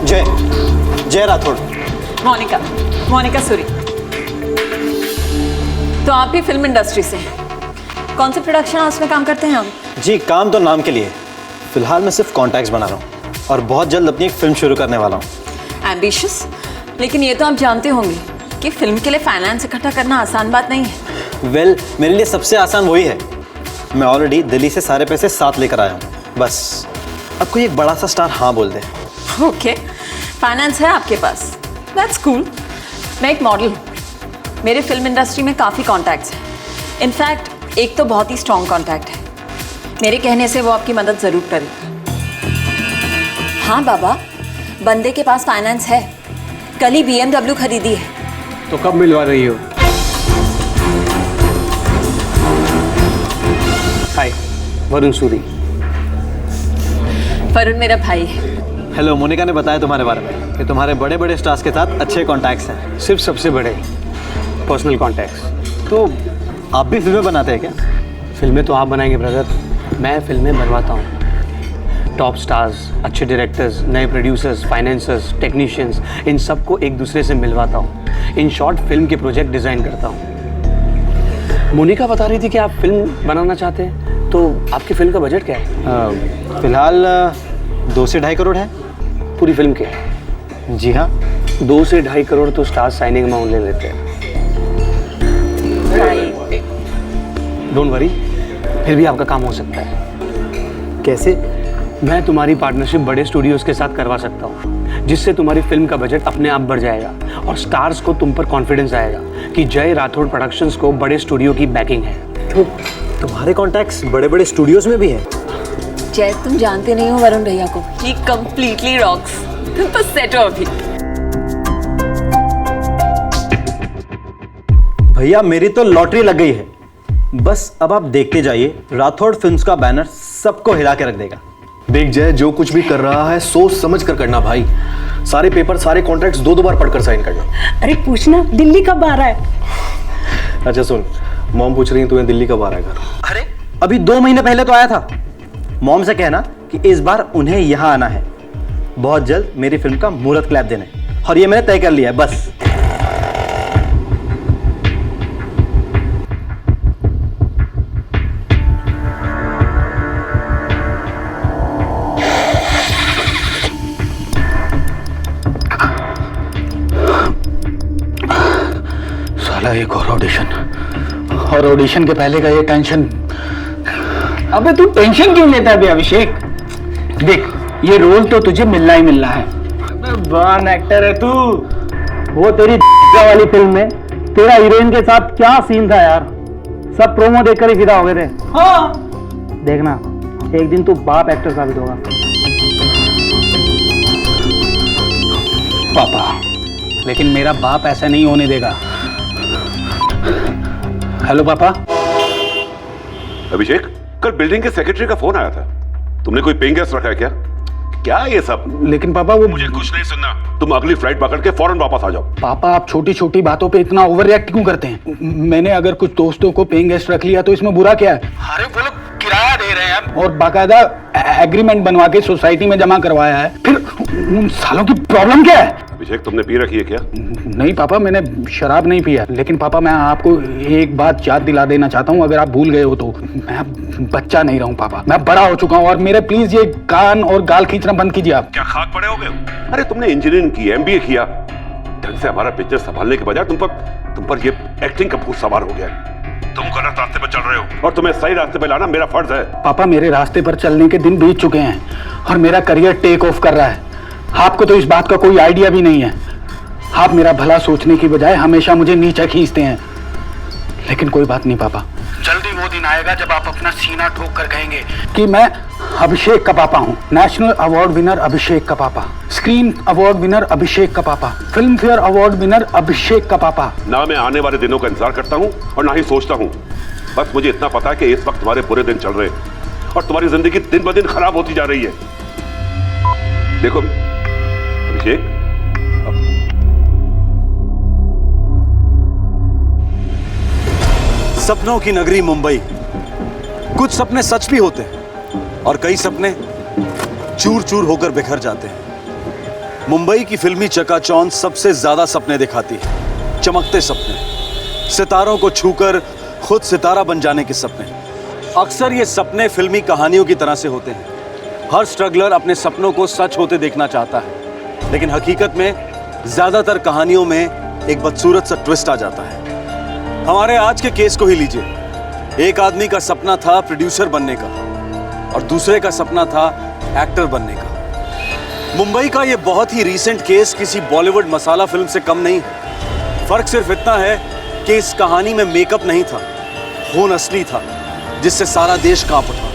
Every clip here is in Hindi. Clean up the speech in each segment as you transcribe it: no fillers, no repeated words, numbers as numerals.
जय जय राठौड़। मोनिका सूरी। तो आप भी फिल्म इंडस्ट्री से हैं? कौन से प्रोडक्शन हाउस में काम करते हैं आप? जी काम तो नाम के लिए, फिलहाल मैं सिर्फ कॉन्टैक्ट्स बना रहा हूँ और बहुत जल्द अपनी एक फिल्म शुरू करने वाला हूँ। एम्बिशियस, लेकिन ये तो आप जानते होंगे कि फिल्म के लिए फाइनेंस इकट्ठा करना आसान बात नहीं है। वेल, मेरे लिए सबसे आसान वही है। मैं ऑलरेडी दिल्ली से सारे पैसे साथ लेकर आया हूँ, बस अब कोई एक बड़ा सा स्टार हाँ बोल दे। ओके, फाइनेंस है आपके पास, दैट्स कूल। मैं एक मॉडल हूँ, मेरे फिल्म इंडस्ट्री में काफ़ी कॉन्टैक्ट्स हैं। इनफैक्ट एक तो बहुत ही स्ट्रॉन्ग कॉन्टैक्ट है, मेरे कहने से वो आपकी मदद ज़रूर करेगा। हाँ बाबा, बंदे के पास फाइनेंस है, कल ही BMW खरीदी है। तो कब मिलवा रही हो? हाय, वरुण सूरी। वरुण मेरा भाई है। हेलो, मोनिका ने बताया तुम्हारे बारे में कि तुम्हारे बड़े बड़े स्टार्स के साथ अच्छे कॉन्टैक्ट्स हैं। सिर्फ सबसे बड़े पर्सनल कॉन्टैक्ट्स। तो आप भी फिल्में बनाते हैं क्या? फिल्में तो आप बनाएंगे ब्रदर, मैं फिल्में बनवाता हूँ। टॉप स्टार्स, अच्छे डायरेक्टर्स, नए प्रोड्यूसर्स, फाइनेंसर्स, टेक्नीशियंस, इन सबको एक दूसरे से मिलवाता हूँ। इन शॉर्ट फिल्म के प्रोजेक्ट डिज़ाइन करता हूँ। मोनिका बता रही थी कि आप फिल्म बनाना चाहते हैं, तो आपकी फिल्म का बजट क्या है? फिलहाल 2 से 2.5 करोड़ है पूरी फिल्म के? जी हाँ। 2 से 2.5 करोड़ तो स्टार साइनिंग अमाउंट ले लेते हैं। डोंट वरी, फिर भी आपका काम हो सकता है। कैसे? मैं तुम्हारी पार्टनरशिप बड़े स्टूडियोज़ के साथ करवा सकता हूँ, जिससे तुम्हारी फिल्म का बजट अपने आप बढ़ जाएगा और स्टार्स को तुम पर कॉन्फिडेंस आएगा कि जय राठौड़ प्रोडक्शंस को बड़े स्टूडियो की बैकिंग है। तो तुम्हारे कॉन्टैक्ट्स बड़े बड़े स्टूडियोज में भी हैं? जय, तुम जानते नहीं हो वरुण भैया को, ही कंप्लीटली रॉक्स। तुम तो सेट हो अभी। भैया मेरी तो लॉटरी लग गई है, बस अब आप देखते जाइए, राठौड़ फिल्म्स का बैनर सबको हिला के रख देगा। देख जय, जो कुछ भी कर रहा है सोच समझ कर करना भाई। सारे पेपर, सारे कॉन्ट्रैक्ट्स 2 बार पढ़कर साइन करना। अरे पूछना दिल्ली कब आ रहा है? अच्छा सुन, मॉम पूछ रही है तुम्हें दिल्ली कब आ रहा है घर। अरे अभी 2 महीने पहले तो आया था। मॉम से कहना कि इस बार उन्हें यहाँ आना है, बहुत जल्द मेरी फिल्म का मुहूर्त क्लैप देना है, और ये मैंने तय कर लिया है बस। साला एक और ऑडिशन, और ऑडिशन के पहले का ये टेंशन। अबे तू टेंशन क्यों लेता है बे अभिषेक? देख, ये रोल तो तुझे मिलना ही मिलना है। अबे बॉर्न एक्टर है तू। वो तेरी वाली फिल्म में तेरा हीरोइन के साथ क्या सीन था यार, सब प्रोमो देखकर ही फिदा हो गए थे। हाँ देखना, एक दिन तू बाप एक्टर साबित होगा। पापा, लेकिन मेरा बाप ऐसा नहीं होने देगा। हेलो पापा। अभिषेक, कल बिल्डिंग के सेक्रेटरी का फोन आया था, तुमने कोई पेइंग गेस्ट रखा है क्या? क्या ये सब? लेकिन पापा वो मुझे कुछ नहीं सुनना, तुम अगली फ्लाइट पकड़ के फौरन वापस आ जाओ। पापा, आप छोटी छोटी बातों पे इतना ओवर रिएक्ट क्यों करते हैं? मैंने अगर कुछ दोस्तों को पेइंग गेस्ट रख लिया तो इसमें बुरा क्या है? अरे वो लोग किराया दे रहे हैं और बाकायदा एग्रीमेंट बनवा के सोसाइटी में जमा करवाया है, फिर उन सालों की प्रॉब्लम क्या है? अभिषेक, तुमने पी रखी है क्या? नहीं पापा, मैंने शराब नहीं पिया, लेकिन पापा मैं आपको एक बात याद दिला देना चाहता हूँ, अगर आप भूल गए हो तो। मैं बच्चा नहीं रहा हूँ पापा, मैं बड़ा हो चुका हूँ, और मेरे प्लीज ये कान और गाल खींचना बंद कीजिए आप। क्या खाक पड़े हो गए? अरे तुमने इंजीनियरिंग की, MBA किया, ढंग से हमारा बिजनेस संभालने के बजाय तुम पर ये एक्टिंग का भूत सवार हो गया। तुम गलत रास्ते पर चल रहे हो और तुम्हें सही रास्ते पर लाना मेरा फर्ज है। पापा, मेरे रास्ते पर चलने के दिन बीत चुके हैं और मेरा करियर टेक ऑफ कर रहा है। आपको तो इस बात का कोई आइडिया भी नहीं है। आप मेरा भला सोचने की बजाय हमेशा मुझे नीचे खींचते हैं। लेकिन कोई बात नहीं पापा, जल्दी वो दिन आएगा जब आप अपना सीना ठोक कर कहेंगे कि मैं अभिषेक का पापा हूँ। नेशनल अवार्ड विनर अभिषेक का पापा, स्क्रीन अवार्ड विनर अभिषेक का पापा, फिल्म फेयर अवार्ड विनर अभिषेक का पापा। ना मैं आने वाले दिनों का इंतजार करता हूँ और ना ही सोचता हूँ। बस मुझे इतना पता है कि इस वक्त तुम्हारे बुरे दिन चल रहे हैं और तुम्हारी जिंदगी दिन ब दिन खराब होती जा रही है। देखो अभिषेक, सपनों की नगरी मुंबई, कुछ सपने सच भी होते हैं और कई सपने चूर चूर होकर बिखर जाते हैं। मुंबई की फिल्मी चकाचौंध सबसे ज्यादा सपने दिखाती है, चमकते सपने, सितारों को छूकर खुद सितारा बन जाने के सपने। अक्सर ये सपने फिल्मी कहानियों की तरह से होते हैं। हर स्ट्रगलर अपने सपनों को सच होते देखना चाहता है, लेकिन हकीकत में ज्यादातर कहानियों में एक बदसूरत सा ट्विस्ट आ जाता है। हमारे आज के केस को ही लीजिए। एक आदमी का सपना था प्रोड्यूसर बनने का और दूसरे का सपना था एक्टर बनने का। मुंबई का ये बहुत ही रीसेंट केस किसी बॉलीवुड मसाला फिल्म से कम नहीं है। फर्क सिर्फ इतना है कि इस कहानी में मेकअप नहीं था, खून असली था, जिससे सारा देश कांप उठा।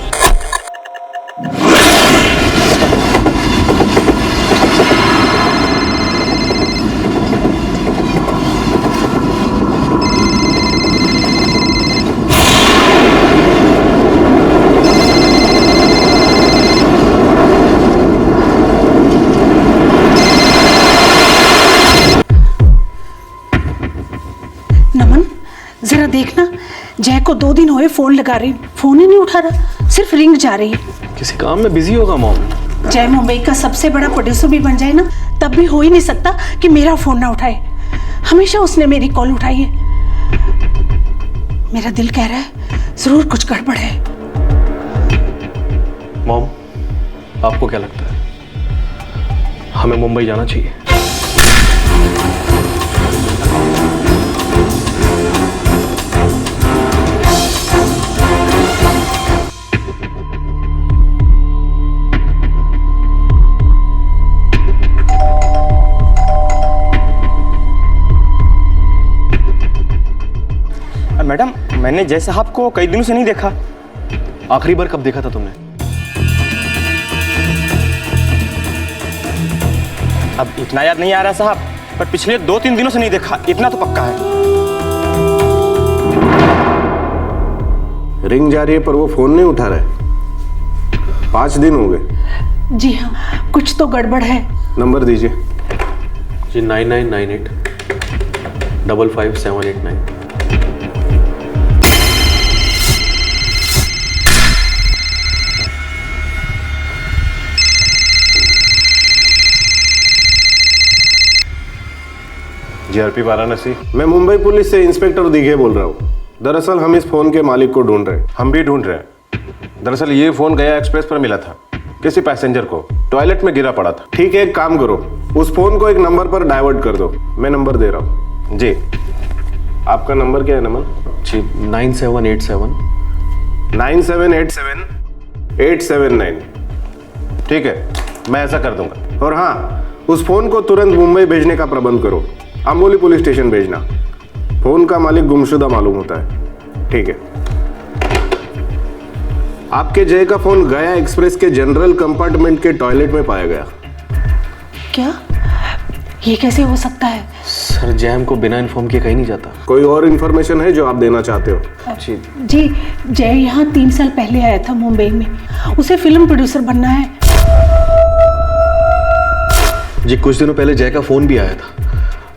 नमन, जरा देखना, जय को 2 दिन हुए फोन लगा रही, फोन ही नहीं उठा रहा, सिर्फ रिंग जा रही है। किसी काम में बिजी होगा मॉम। जय मुंबई का सबसे बड़ा प्रोड्यूसर भी बन जाए ना, तब भी हो ही नहीं सकता कि मेरा फोन ना उठाए। हमेशा उसने मेरी कॉल उठाई है। मेरा दिल कह रहा है जरूर कुछ गड़बड़ है। मॉम, आपको क्या लगता है हमें मुंबई जाना चाहिए? मैडम, मैंने जय साहब को कई दिनों से नहीं देखा। आखिरी बार कब देखा था तुमने? अब इतना याद नहीं आ रहा साहब, पर पिछले 2-3 दिनों से नहीं देखा, इतना तो पक्का है। रिंग जा रही है पर वो फोन नहीं उठा रहा। 5 दिन हो गए। जी हाँ, कुछ तो गड़बड़ है। नंबर दीजिए जी। 9998 55789। जीआरपी वाराणसी। मैं मुंबई पुलिस से इंस्पेक्टर दीघे बोल रहा हूँ। दरअसल हम इस फोन के मालिक को ढूंढ रहे हैं। हम भी ढूंढ रहे हैं। दरअसल ये फोन गया एक्सप्रेस पर मिला था, किसी पैसेंजर को, टॉयलेट में गिरा पड़ा था। ठीक है, एक काम करो, उस फोन को एक नंबर पर डाइवर्ट कर दो। मैं नंबर दे रहा हूँ जी। आपका नंबर क्या है नमन? जी 9787 9787 879। ठीक है, मैं ऐसा कर दूंगा। और हाँ, उस फोन को तुरंत मुंबई भेजने का प्रबंध करो। अमोली पुलिस स्टेशन भेजना। फोन का मालिक गुमशुदा मालूम होता है। ठीक है। आपके जय का फोन गया एक्सप्रेस के जनरल कंपार्टमेंट के टॉयलेट में पाया गया। क्या? ये कैसे हो सकता है? सर, जय हमको बिना इन्फॉर्म किए कहीं नहीं जाता। कोई और इन्फॉर्मेशन है जो आप देना चाहते हो? जी, जय यहाँ 3 साल पहले आया था मुंबई में। उसे फिल्म प्रोड्यूसर बनना है। जी, कुछ दिनों पहले जय का फोन भी आया था।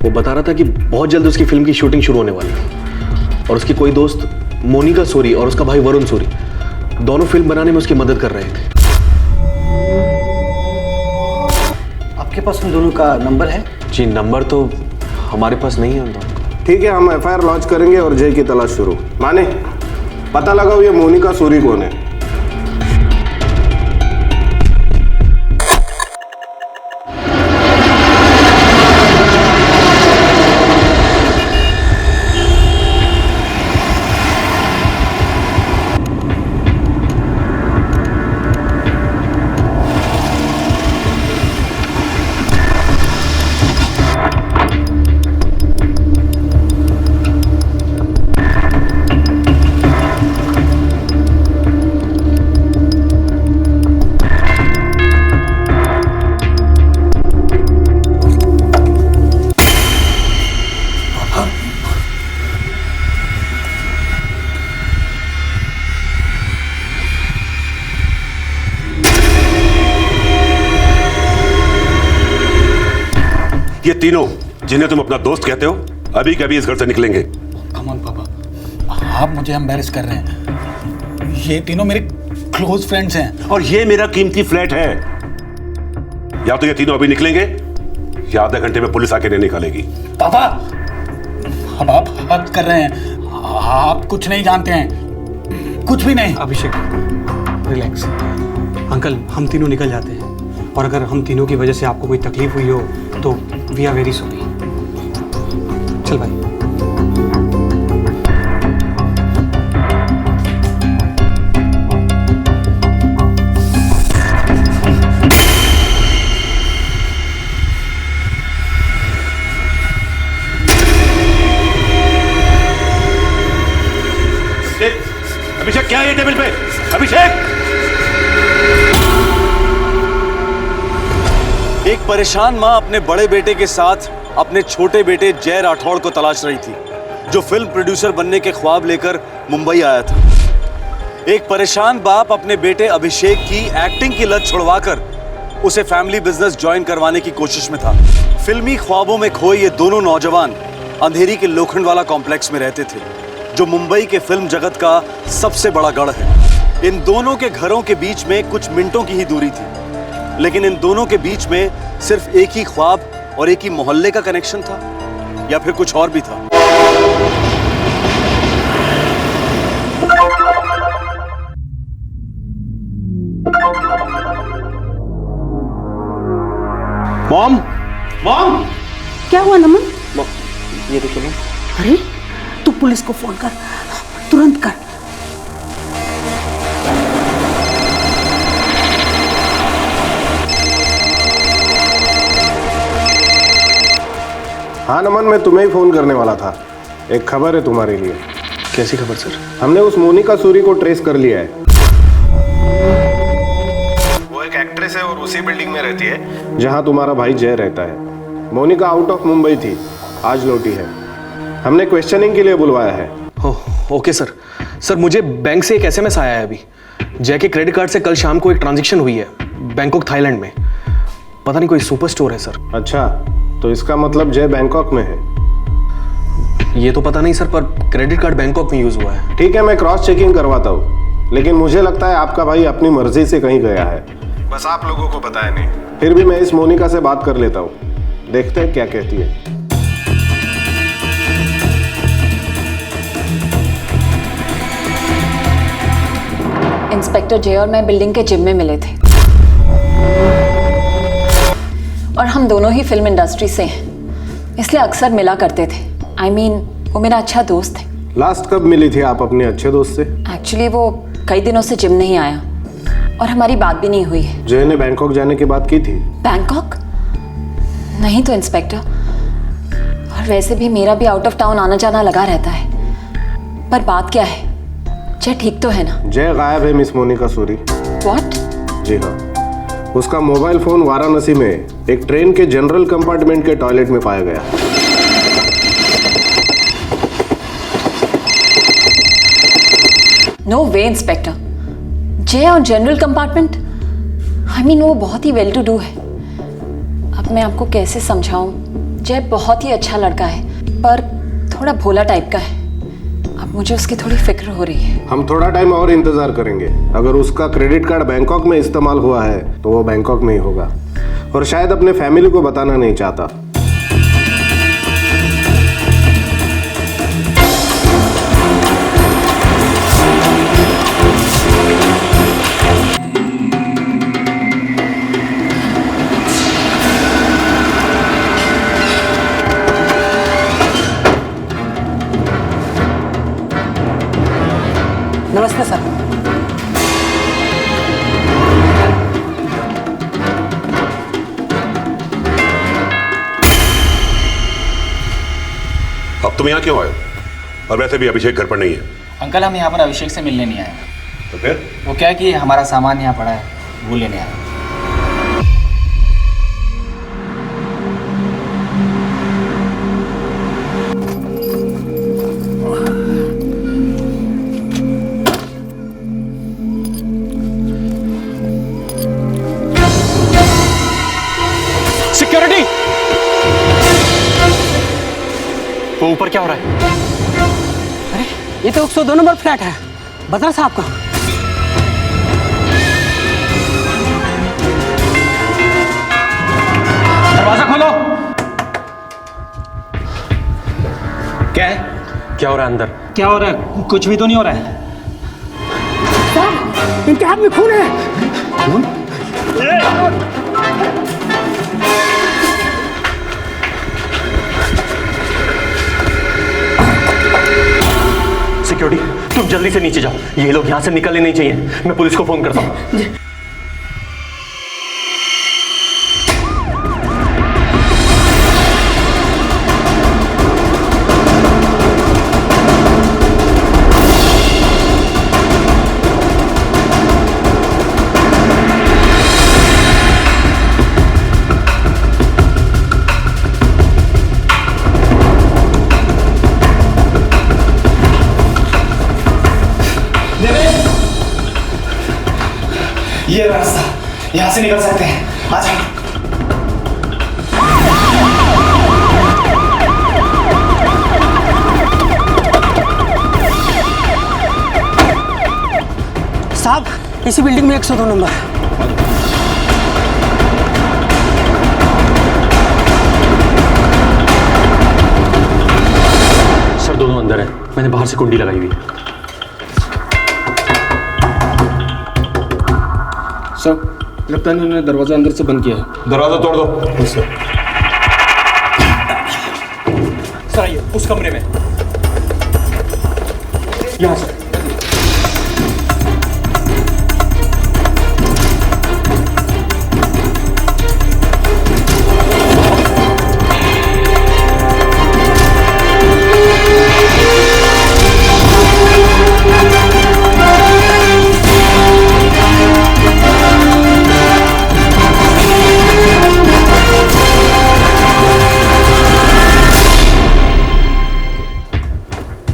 वो बता रहा था कि बहुत जल्द उसकी फिल्म की शूटिंग शुरू होने वाली है और उसकी कोई दोस्त मोनिका सूरी और उसका भाई वरुण सूरी दोनों फिल्म बनाने में उसकी मदद कर रहे थे। आपके पास उन दोनों का नंबर है? जी, नंबर तो हमारे पास नहीं है उन दोनों का। ठीक है, हम एफआईआर लॉन्च करेंगे और जय की तलाश शुरू। माने पता लगाओ ये मोनिका सूरी कौन है। ये तीनों जिन्हें तुम अपना दोस्त कहते हो अभी के अभी इस घर से निकलेंगे। कम ऑन पापा, आप मुझे एम्बैरेस कर रहे हैं। ये तीनों मेरे क्लोज फ्रेंड्स हैं। और ये मेरा कीमती फ्लैट है। या तो ये तीनों अभी निकलेंगे या आधे घंटे में पुलिस आके नहीं निकालेगी। पापा, अब आप हद कर रहे हैं। आप कुछ नहीं जानते हैं, कुछ भी नहीं। अभिषेक रिलैक्स। अंकल हम तीनों निकल जाते हैं, और अगर हम तीनों की वजह से आपको कोई तकलीफ हुई हो तो वी आर वेरी सॉरी। चल भाई। अभिषेक क्या है ये टेबल पे? अभिषेक! एक परेशान मां अपने बड़े बेटे के साथ अपने छोटे बेटे जय राठौड़ को तलाश रही थी, जो फिल्म प्रोड्यूसर बनने के ख्वाब लेकर मुंबई आया था। एक परेशान बाप अपने बेटे अभिषेक की एक्टिंग की लत छुड़वाकर उसे फैमिली बिजनेस ज्वाइन करवाने की कोशिश में था। फिल्मी ख्वाबों में खोए ये दोनों नौजवान अंधेरी के लोखंडवाला कॉम्प्लेक्स में रहते थे, जो मुंबई के फिल्म जगत का सबसे बड़ा गढ़ है। इन दोनों के घरों के बीच में कुछ मिनटों की ही दूरी थी, लेकिन इन दोनों के बीच में सिर्फ एक ही ख्वाब और एक ही मोहल्ले का कनेक्शन था, या फिर कुछ और भी था। मॉम, मॉम, क्या हुआ नमन? ये देखिए मॉम। अरे तू पुलिस को फोन कर, तुरंत कर। हाँ नमन, मैं तुम्हें ही फोन करने वाला था। एक खबर है तुम्हारे लिए। कैसी खबर सर? हमने उस मोनिका सूरी को ट्रेस कर लिया है। वो एक एक्ट्रेस है और उसी बिल्डिंग में रहती है जहां तुम्हारा भाई जय रहता है। मोनिका आउट ऑफ मुंबई थी, आज लौटी है। हमने क्वेश्चनिंग के लिए बुलवाया है। Okay sir. सर मुझे बैंक से एक एसएमएस आया है अभी। जय के क्रेडिट कार्ड से कल शाम को एक ट्रांजैक्शन हुई है बैंकॉक थाईलैंड में। पता नहीं कोई सुपर स्टोर है सर। अच्छा, तो इसका मतलब जय बैंकॉक में है। ये तो पता नहीं सर, पर क्रेडिट कार्ड बैंकॉक में यूज हुआ है। ठीक है, मैं क्रॉस चेकिंग करवाता हूँ, लेकिन मुझे लगता है आपका भाई अपनी मर्जी से कहीं गया है, बस आप लोगों को बताया नहीं। फिर भी मैं इस मोनिका से बात कर लेता हूँ, देखते हैं क्या कहती है। इंस्पेक्टर जय और मैं बिल्डिंग के जिम में मिले थे, और हम दोनों ही फिल्म इंडस्ट्री से हैं, इसलिए अक्सर मिला करते थे। I mean, वो मेरा अच्छा दोस्त है। लास्ट कब मिली थी आप अपने अच्छे दोस्त से? एक्चुअली वो कई दिनों से जिम नहीं आया, और हमारी बात भी नहीं हुई है। जय ने बैंकॉक जाने की बात की थी? बैंकॉक? नहीं तो इंस्पेक्टर, और वैसे भी मेरा भी आउट ऑफ टाउन आना जाना लगा रहता है। पर बात क्या है, जय ठीक तो है ना? जय गायब है मिस मोनिका सूरी। व्हाट? जी हाँ, उसका मोबाइल फोन वाराणसी में एक ट्रेन के जनरल कंपार्टमेंट के टॉयलेट में पाया गया। नो वे इंस्पेक्टर, जय और जनरल कंपार्टमेंट, आई मीन वो बहुत ही वेल टू डू है। अब मैं आपको कैसे समझाऊं, जय बहुत ही अच्छा लड़का है, पर थोड़ा भोला टाइप का है। अब मुझे उसकी थोड़ी फिक्र हो रही है। हम थोड़ा टाइम और इंतजार करेंगे। अगर उसका क्रेडिट कार्ड बैंकॉक में इस्तेमाल हुआ है तो वो बैंकॉक में ही होगा, और शायद अपने फैमिली को बताना नहीं चाहता। नमस्ते सर। अब तुम यहाँ क्यों आए हो? और वैसे भी अभिषेक घर पर नहीं है। अंकल हम यहाँ पर अभिषेक से मिलने नहीं आए। तो फिर? वो क्या है कि हमारा सामान यहाँ पड़ा है, वो लेने आए। सिक्योरिटी! वो ऊपर क्या हो रहा है? अरे ये तो 102 नंबर फ्लैट है, बदर साहब का। दरवाजा खोलो। क्या हो रहा है अंदर? क्या हो रहा है? कुछ भी तो नहीं हो रहा है। इनके हाथ में खून है। खून? सिक्योरिटी, तुम जल्दी से नीचे जाओ, ये लोग यहाँ से निकलने नहीं चाहिए। मैं पुलिस को फोन करता हूँ। ये रास्ता, यहाँ से निकल सकते हैं। आ जाओ। साहब, इसी बिल्डिंग में 102 नंबर। सर दोनों अंदर है, मैंने बाहर से कुंडी लगाई हुई है। सर, लगता है उन्होंने दरवाजा अंदर से बंद किया है। दरवाजा तोड़ दो। सर आइए, उस कमरे में। यहाँ सर।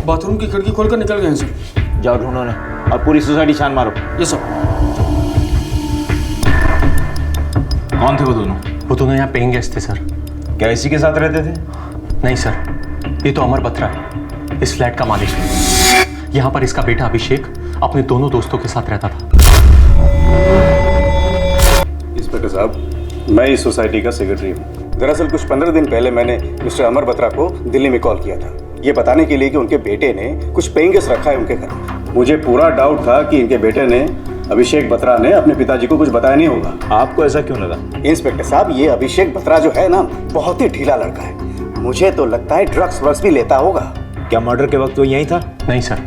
बाथरूम की खिड़की खोलकर निकल गए हैं सर। जाओ ढूंढो उन्हें और पूरी सोसाइटी छान मारो। ये सर। कौन थे वो दोनों? वो दोनों यहाँ पेइंग गेस्ट थे सर। क्या इसी के साथ रहते थे? नहीं सर, ये तो अमर बत्रा है, इस फ्लैट का मालिक है। यहाँ पर इसका बेटा अभिषेक अपने दोनों दोस्तों के साथ रहता था। इंस्पेक्टर साहब, मैं इस सोसाइटी का सेक्रेटरी हूँ। दरअसल कुछ 15 दिन पहले मैंने मिस्टर अमर बत्रा को दिल्ली में कॉल किया था, ये बताने के लिए कि उनके बेटे ने कुछ पेइंग गेस्ट रखा है उनके घर में। मुझे पूरा डाउट था कि इनके बेटे ने, अभिषेक बत्रा ने, अपने पिताजी को कुछ बताया नहीं होगा। आपको ऐसा क्यों लगा? इंस्पेक्टर साहब, ये अभिषेक बत्रा जो है ना, बहुत ही ढीला लड़का है। मुझे तो लगता है ड्रग्स व्रग्स भी लेता होगा। क्या मर्डर के वक्त वो यहीं था? नहीं सर,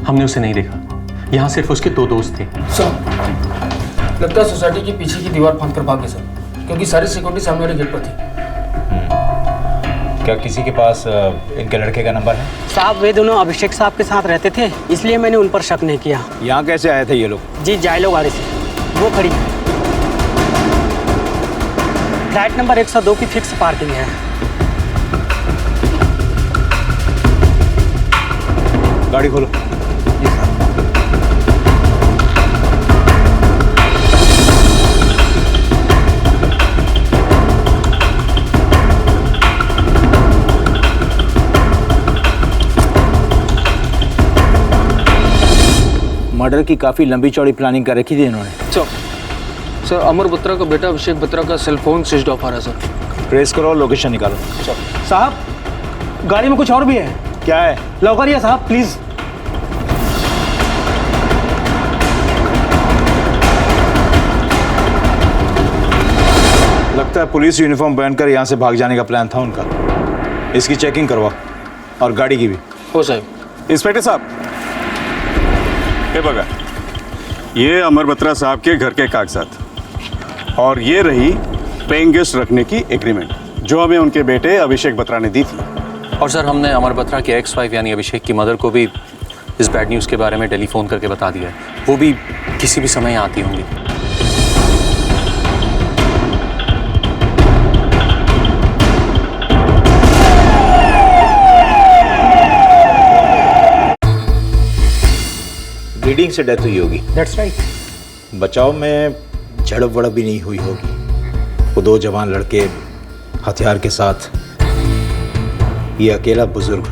हमने उसे नहीं देखा। यहाँ सिर्फ उसके 2 दोस्त थे। सर, लगता है सोसाइटी के पीछे की दीवार फांद कर भाग गए सर, क्योंकि सारी सिक्योरिटी सामने वाले गेट पर थी। क्या किसी के पास इनके लड़के का नंबर है? साहब, वे दोनों अभिषेक साहब के साथ रहते थे, इसलिए मैंने उन पर शक नहीं किया। यहाँ कैसे आए थे ये लोग? जी, जाइलो गाड़ी से। वो खड़ी है। फ्लैट नंबर 102 की फिक्स पार्किंग है। गाड़ी खोलो। मर्डर की काफी लंबी चौड़ी प्लानिंग कर रखी थी इन्होंने। सर, अमर बत्रा का बेटा अभिषेक बत्रा का सेल फोन स्विच ऑफ आ रहा है सर। ट्रेस करो, लोकेशन निकालो। साहब, गाड़ी में कुछ और भी है। क्या है? लौकरिए साहब, प्लीज। लगता है पुलिस यूनिफॉर्म पहनकर यहाँ से भाग जाने का प्लान था उनका। इसकी चेकिंग करवा और गाड़ी की भी। हो साहब। इंस्पेक्टर साहब, ये बघा, ये अमर बत्रा साहब के घर के कागजात और ये रही पेइंग गेस्ट रखने की एग्रीमेंट जो हमें उनके बेटे अभिषेक बत्रा ने दी थी। और सर, हमने अमर बत्रा के एक्स वाइफ यानी अभिषेक की मदर को भी इस बैड न्यूज़ के बारे में टेलीफोन करके बता दिया है। वो भी किसी भी समय आती होंगी। ब्लीडिंग से डेथ हुई होगी। That's right. बचाव में झड़प वड़प भी नहीं हुई होगी। वो 2 जवान लड़के हथियार के साथ, ये अकेला बुजुर्ग।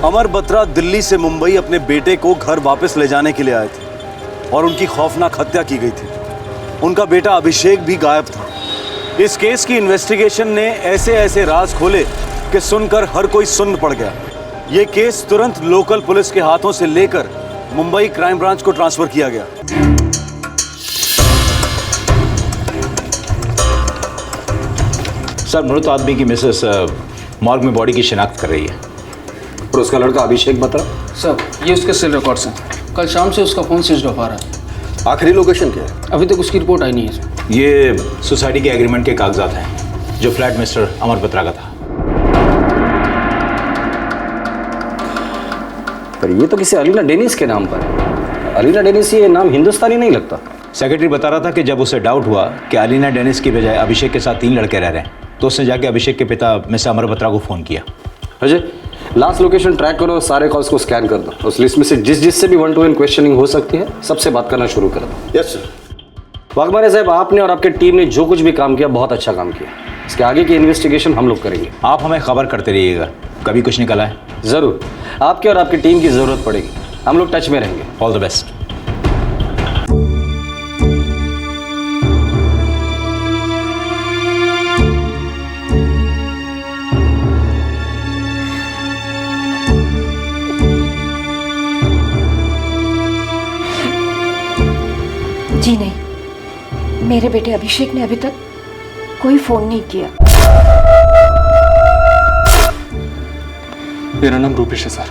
अमर बत्रा दिल्ली से मुंबई अपने बेटे को घर वापस ले जाने के लिए आए थे और उनकी खौफनाक हत्या की गई थी। उनका बेटा अभिषेक भी गायब था। इस केस की इन्वेस्टिगेशन ने ऐसे ऐसे राज खोले कि सुनकर हर कोई सुन्न पड़ गया। ये केस तुरंत लोकल पुलिस के हाथों से लेकर मुंबई क्राइम ब्रांच को ट्रांसफर किया गया। सर, मृत आदमी की मिसेस मॉर्ग में बॉडी की शिनाख्त कर रही है। और उसका लड़का अभिषेक बत्रा? सर, ये उसके सेल रिकॉर्ड्स हैं। कल शाम से उसका फ़ोन स्विच ऑफ आ रहा है। आखिरी लोकेशन क्या है? अभी तक उसकी रिपोर्ट आई नहीं है सर। ये सोसाइटी के एग्रीमेंट के कागजात हैं जो फ्लैट मिस्टर अमर बत्रा का था। पर ये तो किसी अलीना डेनिस के नाम पर है। अलीना डेनिस ये नाम हिंदुस्तानी नहीं लगता। सेक्रेटरी बता रहा था कि जब उसे डाउट हुआ कि अलीना डेनिस की बजाय अभिषेक के साथ 3 लड़के रह रहे हैं, तो उसने जाके अभिषेक के पिता मिस्टर अमर बत्रा को फ़ोन किया। अजय, लास्ट लोकेशन ट्रैक करो और सारे कॉल्स को स्कैन कर दो। उस लिस्ट में से जिससे भी 1-to-1 क्वेश्चनिंग हो सकती है सबसे बात करना शुरू कर दो। Yes sir. वाघमारे साहब, आपने और आपके टीम ने जो कुछ भी काम किया बहुत अच्छा काम किया। इसके आगे की इन्वेस्टिगेशन हम लोग करेंगे। आप हमें खबर करते रहिएगा, कभी कुछ निकल आए। ज़रूर, आपके और आपकी टीम की ज़रूरत पड़ेगी। हम लोग टच में रहेंगे। All the best. जी नहीं, मेरे बेटे अभिषेक ने अभी तक कोई फोन नहीं किया। मेरा नाम रूपेश है सर।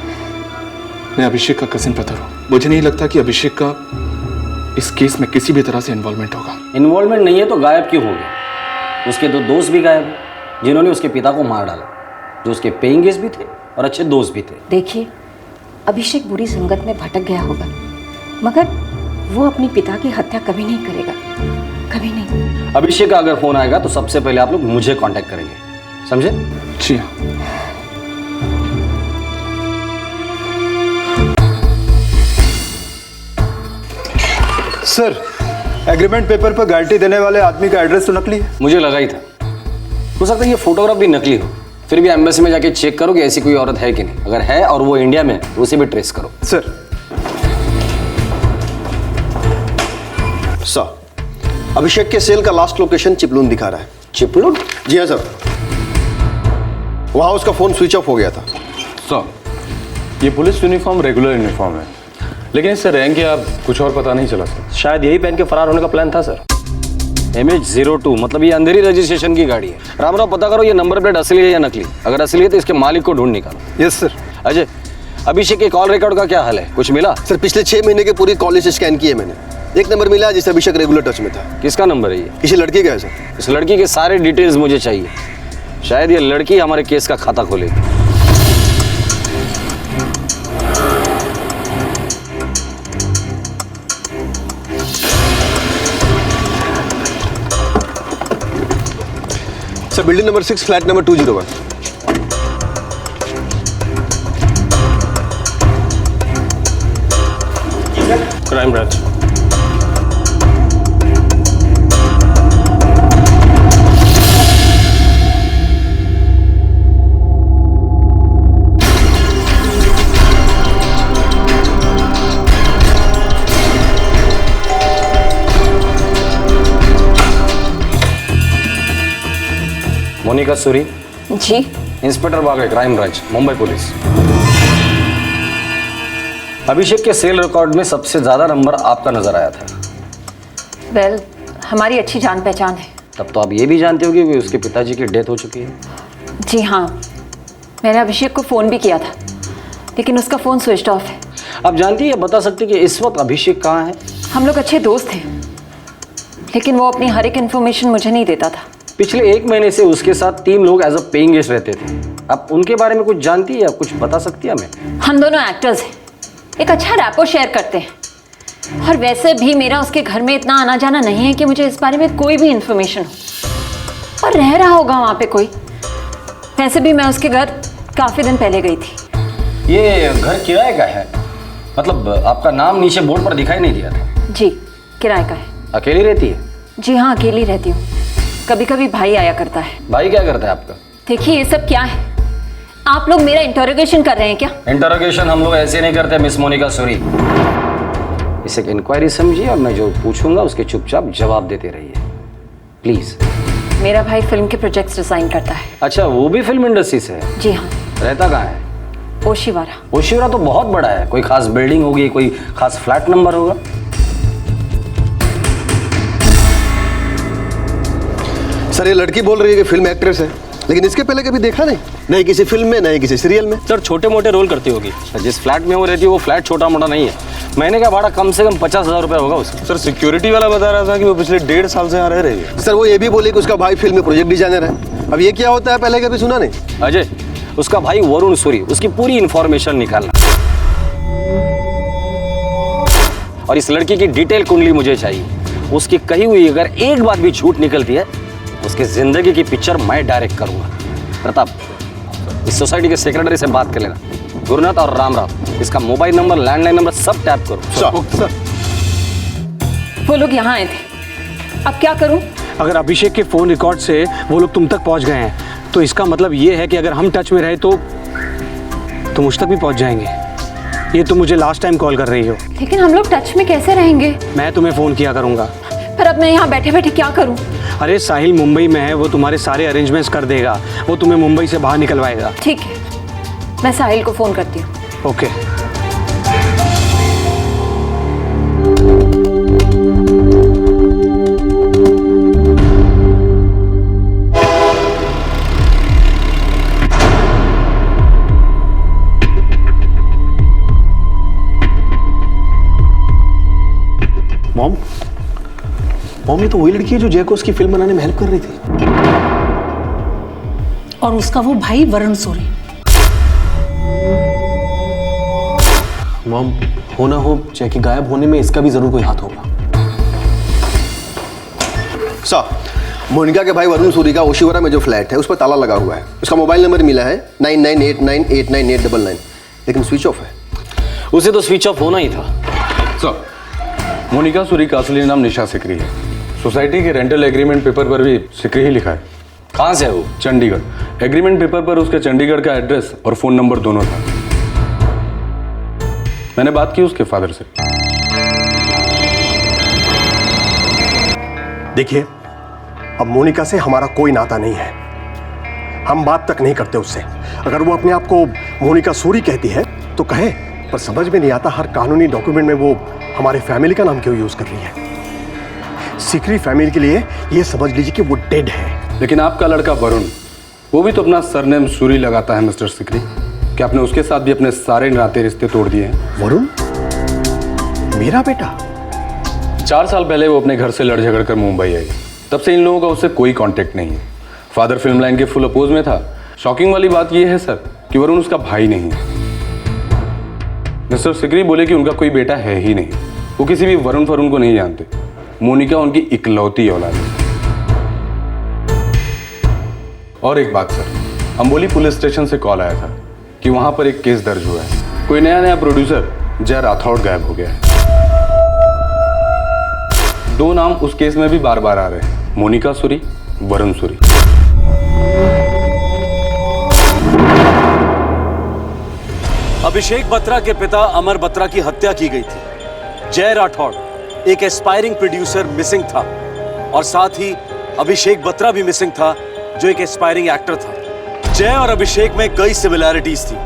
मैं अभिषेक का कजिन ब्रदर हूँ। मुझे नहीं लगता कि अभिषेक का इस केस में किसी भी तरह से इन्वॉल्वमेंट होगा। इन्वॉल्वमेंट नहीं है तो गायब क्यों हो गया? उसके 2 दोस्त भी गायब हैं जिन्होंने उसके पिता को मार डाला, जो उसके पेइंग गेस्ट भी थे और अच्छे दोस्त भी थे। देखिए, अभिषेक बुरी संगत में भटक गया होगा, मगर वो अपने पिता की हत्या कभी नहीं करेगा, कभी नहीं। अभिषेक का अगर फोन आएगा तो सबसे पहले आप लोग मुझे कांटेक्ट करेंगे, समझे? जी हाँ। सर, एग्रीमेंट पेपर पर गारंटी देने वाले आदमी का एड्रेस तो नकली है। मुझे लगा ही था। हो सकता है ये फोटोग्राफ भी नकली हो। फिर भी एम्बेसी में जाके चेक करो कि ऐसी कोई औरत है कि नहीं। अगर है और वो इंडिया में तो उसे भी ट्रेस करो। सर, अभिषेक के सेल का लास्ट लोकेशन चिपलून दिखा रहा है। चिपलून? जी हाँ सर, वहां उसका फोन स्विच ऑफ हो गया था। सर, ये पुलिस यूनिफॉर्म रेगुलर यूनिफॉर्म है, लेकिन इससे रैंक या कुछ और पता नहीं चला सर। शायद यही पहन के फरार होने का प्लान था सर। MH02 मतलब ये अंधेरी रजिस्ट्रेशन की गाड़ी है। रामराव, पता करो ये नंबर प्लेट असली है या नकली। अगर असली है तो इसके मालिक को ढूंढ निकालो। Yes sir. अजय, अभिषेक के कॉल रिकॉर्ड का क्या हाल है? कुछ मिला? सर, पिछले 6 महीने के पूरी कॉल लिस्ट स्कैन की है मैंने। एक नंबर मिला जिससे अभिषेक रेगुलर टच में था। किसका नंबर है ये? किसी लड़की का है सर। इस लड़की के सारे डिटेल्स मुझे चाहिए। शायद ये लड़की हमारे केस का खाता खोलेगी। Sir, building number 6, flat number 201। Crime branch. Monika Suri? जी। Inspector Bagade, crime branch, Mumbai police. Abhishek के सेल रिकॉर्ड में सबसे ज्यादा नंबर आपका नजर आया था। वेल, हमारी अच्छी जान पहचान है। तब तो आप ये भी जानते होंगे कि उसके पिताजी की डेथ हो चुकी है। जी हाँ, मैंने अभिषेक को फ़ोन भी किया था, लेकिन उसका फ़ोन स्विच ऑफ है। आप जानती है, बता सकती कि इस वक्त अभिषेक कहाँ है? हम लोग अच्छे दोस्त हैं, लेकिन वो अपनी हर एक इन्फॉर्मेशन मुझे नहीं देता था। पिछले 1 महीने से उसके साथ 3 लोग एज अ पेइंग गेस्ट रहते थे। आप उनके बारे में कुछ जानती है या कुछ बता सकती है हमें? हम दोनों एक्टर्स हैं, एक अच्छा रैपो शेयर करते हैं, और वैसे भी मेरा उसके घर में इतना आना जाना नहीं है कि मुझे इस बारे में कोई भी इन्फॉर्मेशन हो। और रह रहा होगा वहाँ पे कोई। वैसे भी मैं उसके घर काफ़ी दिन पहले गई थी। ये घर किराए का है? मतलब आपका नाम नीचे बोर्ड पर दिखाई नहीं दिया था? जी, किराए का है। अकेली रहती है? जी हाँ, अकेली रहती हूँ। कभी कभी भाई आया करता है। भाई क्या करता है आपका? देखिए, ये सब क्या है? आप लोग मेरा इंटरोगेशन कर रहे हैं क्या? इंटरोगेशन हम लोग ऐसे नहीं करते मिस मोनिका सूरी। इसे एक इंक्वायरी समझिए और मैं जो पूछूंगा उसके चुपचाप जवाब देते रहिए प्लीज। मेरा भाई फिल्म के प्रोजेक्ट्स डिजाइन करता है। अच्छा, वो भी फिल्म इंडस्ट्री से है? जी हाँ। रहता कहाँ है? ओशिवारा। ओशिवारा तो बहुत बड़ा है, कोई खास बिल्डिंग होगी, कोई खास फ्लैट नंबर होगा? सर ये लड़की बोल रही है कि फिल्म एक्ट्रेस है, लेकिन इसके पहले कभी देखा नहीं किसी फिल्म में, नहीं किसी सीरियल में। सर छोटे मोटे रोल करती होगी। जिस फ्लैट में वो रहती है वो फ्लैट छोटा मोटा नहीं है। महीने का भाड़ा कम से कम 50,000 रुपए होगा उसका। सर सिक्योरिटी वाला बता रहा था कि वो पिछले 1.5 साल से यहाँ रह रही है। सर वो ये भी बोले कि उसका भाई फिल्म में प्रोजेक्ट डिजाइनर है। अब ये क्या होता है पहले कभी सुना नहीं। अजय, उसका भाई वरुण सूरी, उसकी पूरी इंफॉर्मेशन निकालना और इस लड़की की डिटेल कुंडली मुझे चाहिए। उसकी कही हुई अगर एक बात भी झूठ निकलती है उसकी जिंदगी की पिक्चर मैं डायरेक्ट करूंगा। प्रताप, इस सोसाइटी के सेक्रेटरी से बात कर लेना, गुरुनाथ और रामराव, इसका मोबाइल नंबर, लैंडलाइन नंबर सब टैप करो। सर वो लोग यहाँ आए थे, अब क्या करूं? अगर अभिषेक के फोन रिकॉर्ड से वो लोग तुम तक पहुंच गए हैं तो इसका मतलब ये है कि अगर हम टच में रहे तो मुझ तक भी पहुंच जाएंगे। ये तुम मुझे लास्ट टाइम कॉल कर रही हो। लेकिन हम लोग टच में कैसे रहेंगे? मैं तुम्हें फोन किया करूंगा। पर अब मैं यहाँ बैठे बैठे क्या करूं? अरे साहिल मुंबई में है, वो तुम्हारे सारे अरेंजमेंट्स कर देगा, वो तुम्हें मुंबई से बाहर निकलवाएगा। ठीक है, मैं साहिल को फोन करती हूँ। ओके। मॉम ये तो वही लड़की है जो जय को उसकी फिल्म बनाने में हेल्प कर रही थी। और उसका वो भाई वरुण सूरी। मॉम हो ना हो जय के गायब होने में इसका भी जरूर कोई हाथ होगा। मोनिका के भाई वरुण सूरी का ओशिवारा में जो फ्लैट है उस पर ताला लगा हुआ है। उसका मोबाइल नंबर मिला है 9989899899, लेकिन स्विच ऑफ है। उसे तो स्विच ऑफ होना ही था। सर, मोनिका सूरी का असली नाम निशा सिकरी है। सोसाइटी के रेंटल एग्रीमेंट पेपर पर भी सिकरी ही लिखा है। कहाँ से है वो? चंडीगढ़। एग्रीमेंट पेपर पर उसके चंडीगढ़ का एड्रेस और फोन नंबर दोनों था। मैंने बात की उसके फादर से। देखिए, अब मोनिका से हमारा कोई नाता नहीं है, हम बात तक नहीं करते उससे। अगर वो अपने आप को मोनिका सूरी कहती है तो कहे, पर समझ में नहीं आता हर कानूनी डॉक्यूमेंट में वो हमारे फैमिली का नाम क्यों यूज कर रही है। सिकरी फैमिली के लिए ये समझ लीजिए कि वो डेड है। लेकिन आपका लड़का वरुण, वो भी तो अपना सरनेम सूरी लगाता है मिस्टर सिकरी। क्या आपने उसके साथ भी अपने सारे नाते रिश्ते तोड़ दिए हैं? वरुण मेरा बेटा? 4 साल पहले वो अपने घर से लड़ झगड़ कर मुंबई आई। तब से इन लोगों का उससे कोई कांटेक्ट नहीं है। फादर फिल्म लाइन के फुल अपोज में था। शॉकिंग वाली बात यह है सर कि वरुण उसका भाई नहीं है। मिस्टर सिकरी बोले कि उनका कोई बेटा है ही नहीं। वो किसी भी वरुण फरुण को नहीं जानते। मोनिका उनकी इकलौती औलाद है। और एक बात सर, अंबोली पुलिस स्टेशन से कॉल आया था कि वहां पर एक केस दर्ज हुआ है। कोई नया प्रोड्यूसर जय राठौड़ गायब हो गया है। 2 नाम उस केस में भी बार बार आ रहे हैं, मोनिका सूरी, वरुण सूरी। अभिषेक बत्रा के पिता अमर बत्रा की हत्या की गई थी। जय राठौड़ एक एस्पायरिंग प्रोड्यूसर मिसिंग था और साथ ही अभिषेक बत्रा भी मिसिंग था जो एक एस्पायरिंग एक्टर था। जय और अभिषेक में कई सिमिलैरिटीज थी।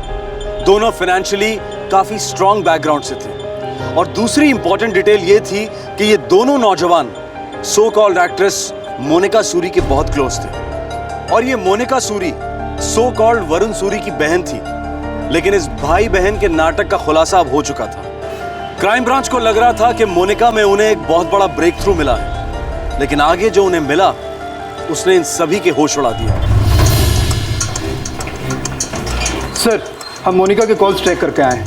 दोनों फाइनेंशियली काफी स्ट्रॉन्ग बैकग्राउंड से थे। और दूसरी इंपॉर्टेंट डिटेल ये थी कि ये दोनों नौजवान so called actress Monika Suri के बहुत क्लोज थे। और ये मोनिका सूरी सो कॉल्ड वरुण सूरी की बहन थी। लेकिन इस भाई बहन के नाटक का खुलासा अब हो चुका था। क्राइम ब्रांच को लग रहा था कि मोनिका में उन्हें एक बहुत बड़ा ब्रेक थ्रू मिला है, लेकिन आगे जो उन्हें मिला उसने इन सभी के होश उड़ा दिया। सर, हम मोनिका के कॉल्स ट्रैक करके आए हैं,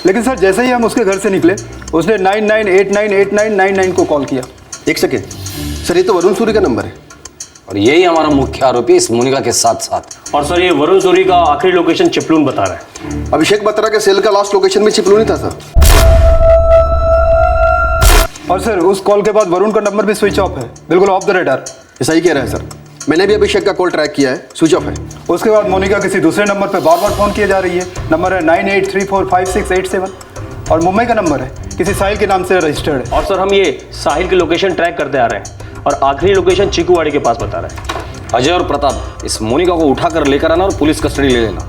लेकिन सर जैसे ही हम उसके घर से निकले उसने 99898999 को कॉल किया। एक सेकेंड सर, ये तो वरुण सूरी का नंबर है और यही हमारा मुख्य आरोपी इस मोनिका के साथ साथ। और सर ये वरुण सूरी का आखिरी लोकेशन चिपलून बता रहा है। अभिषेक बत्रा के सेल का लास्ट लोकेशन भी चिपलून ही था सर। और सर उस कॉल के बाद वरुण का नंबर भी स्विच ऑफ है, बिल्कुल ऑफ द रेडार। ऐसा ही कह रहा है सर। मैंने भी अभिषेक का कॉल ट्रैक किया है, स्विच ऑफ है। उसके बाद मोनिका किसी दूसरे नंबर पर बार बार फ़ोन किए जा रही है। नंबर है 98345687 और मुंबई का नंबर है, किसी साहिल के नाम से रजिस्टर्ड है। और सर हम ये साहिल की लोकेशन ट्रैक करते आ रहे हैं और आखिरी लोकेशन चीकूवाड़ी के पास बता रहे हैं। अजय और प्रताप, इस मोनिका को उठाकर लेकर आना और पुलिस कस्टडी ले लेना।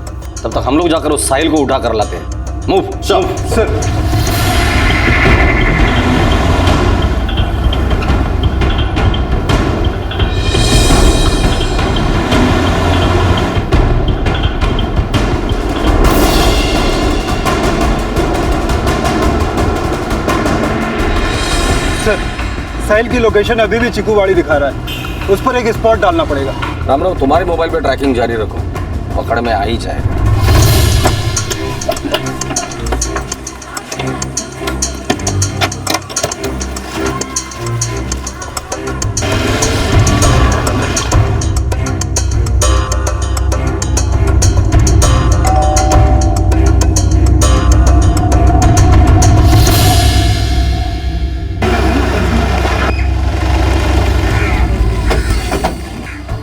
तब तक हम लोग जाकर उस साहिल को उठा कर लाते हैं। Move sir. सर, साहिल की लोकेशन अभी भी चिकूवाड़ी दिखा रहा है, उस पर एक स्पॉट डालना पड़ेगा। रामराव, तुम्हारे मोबाइल पे ट्रैकिंग जारी रखो, पकड़ में आ ही जाएगा।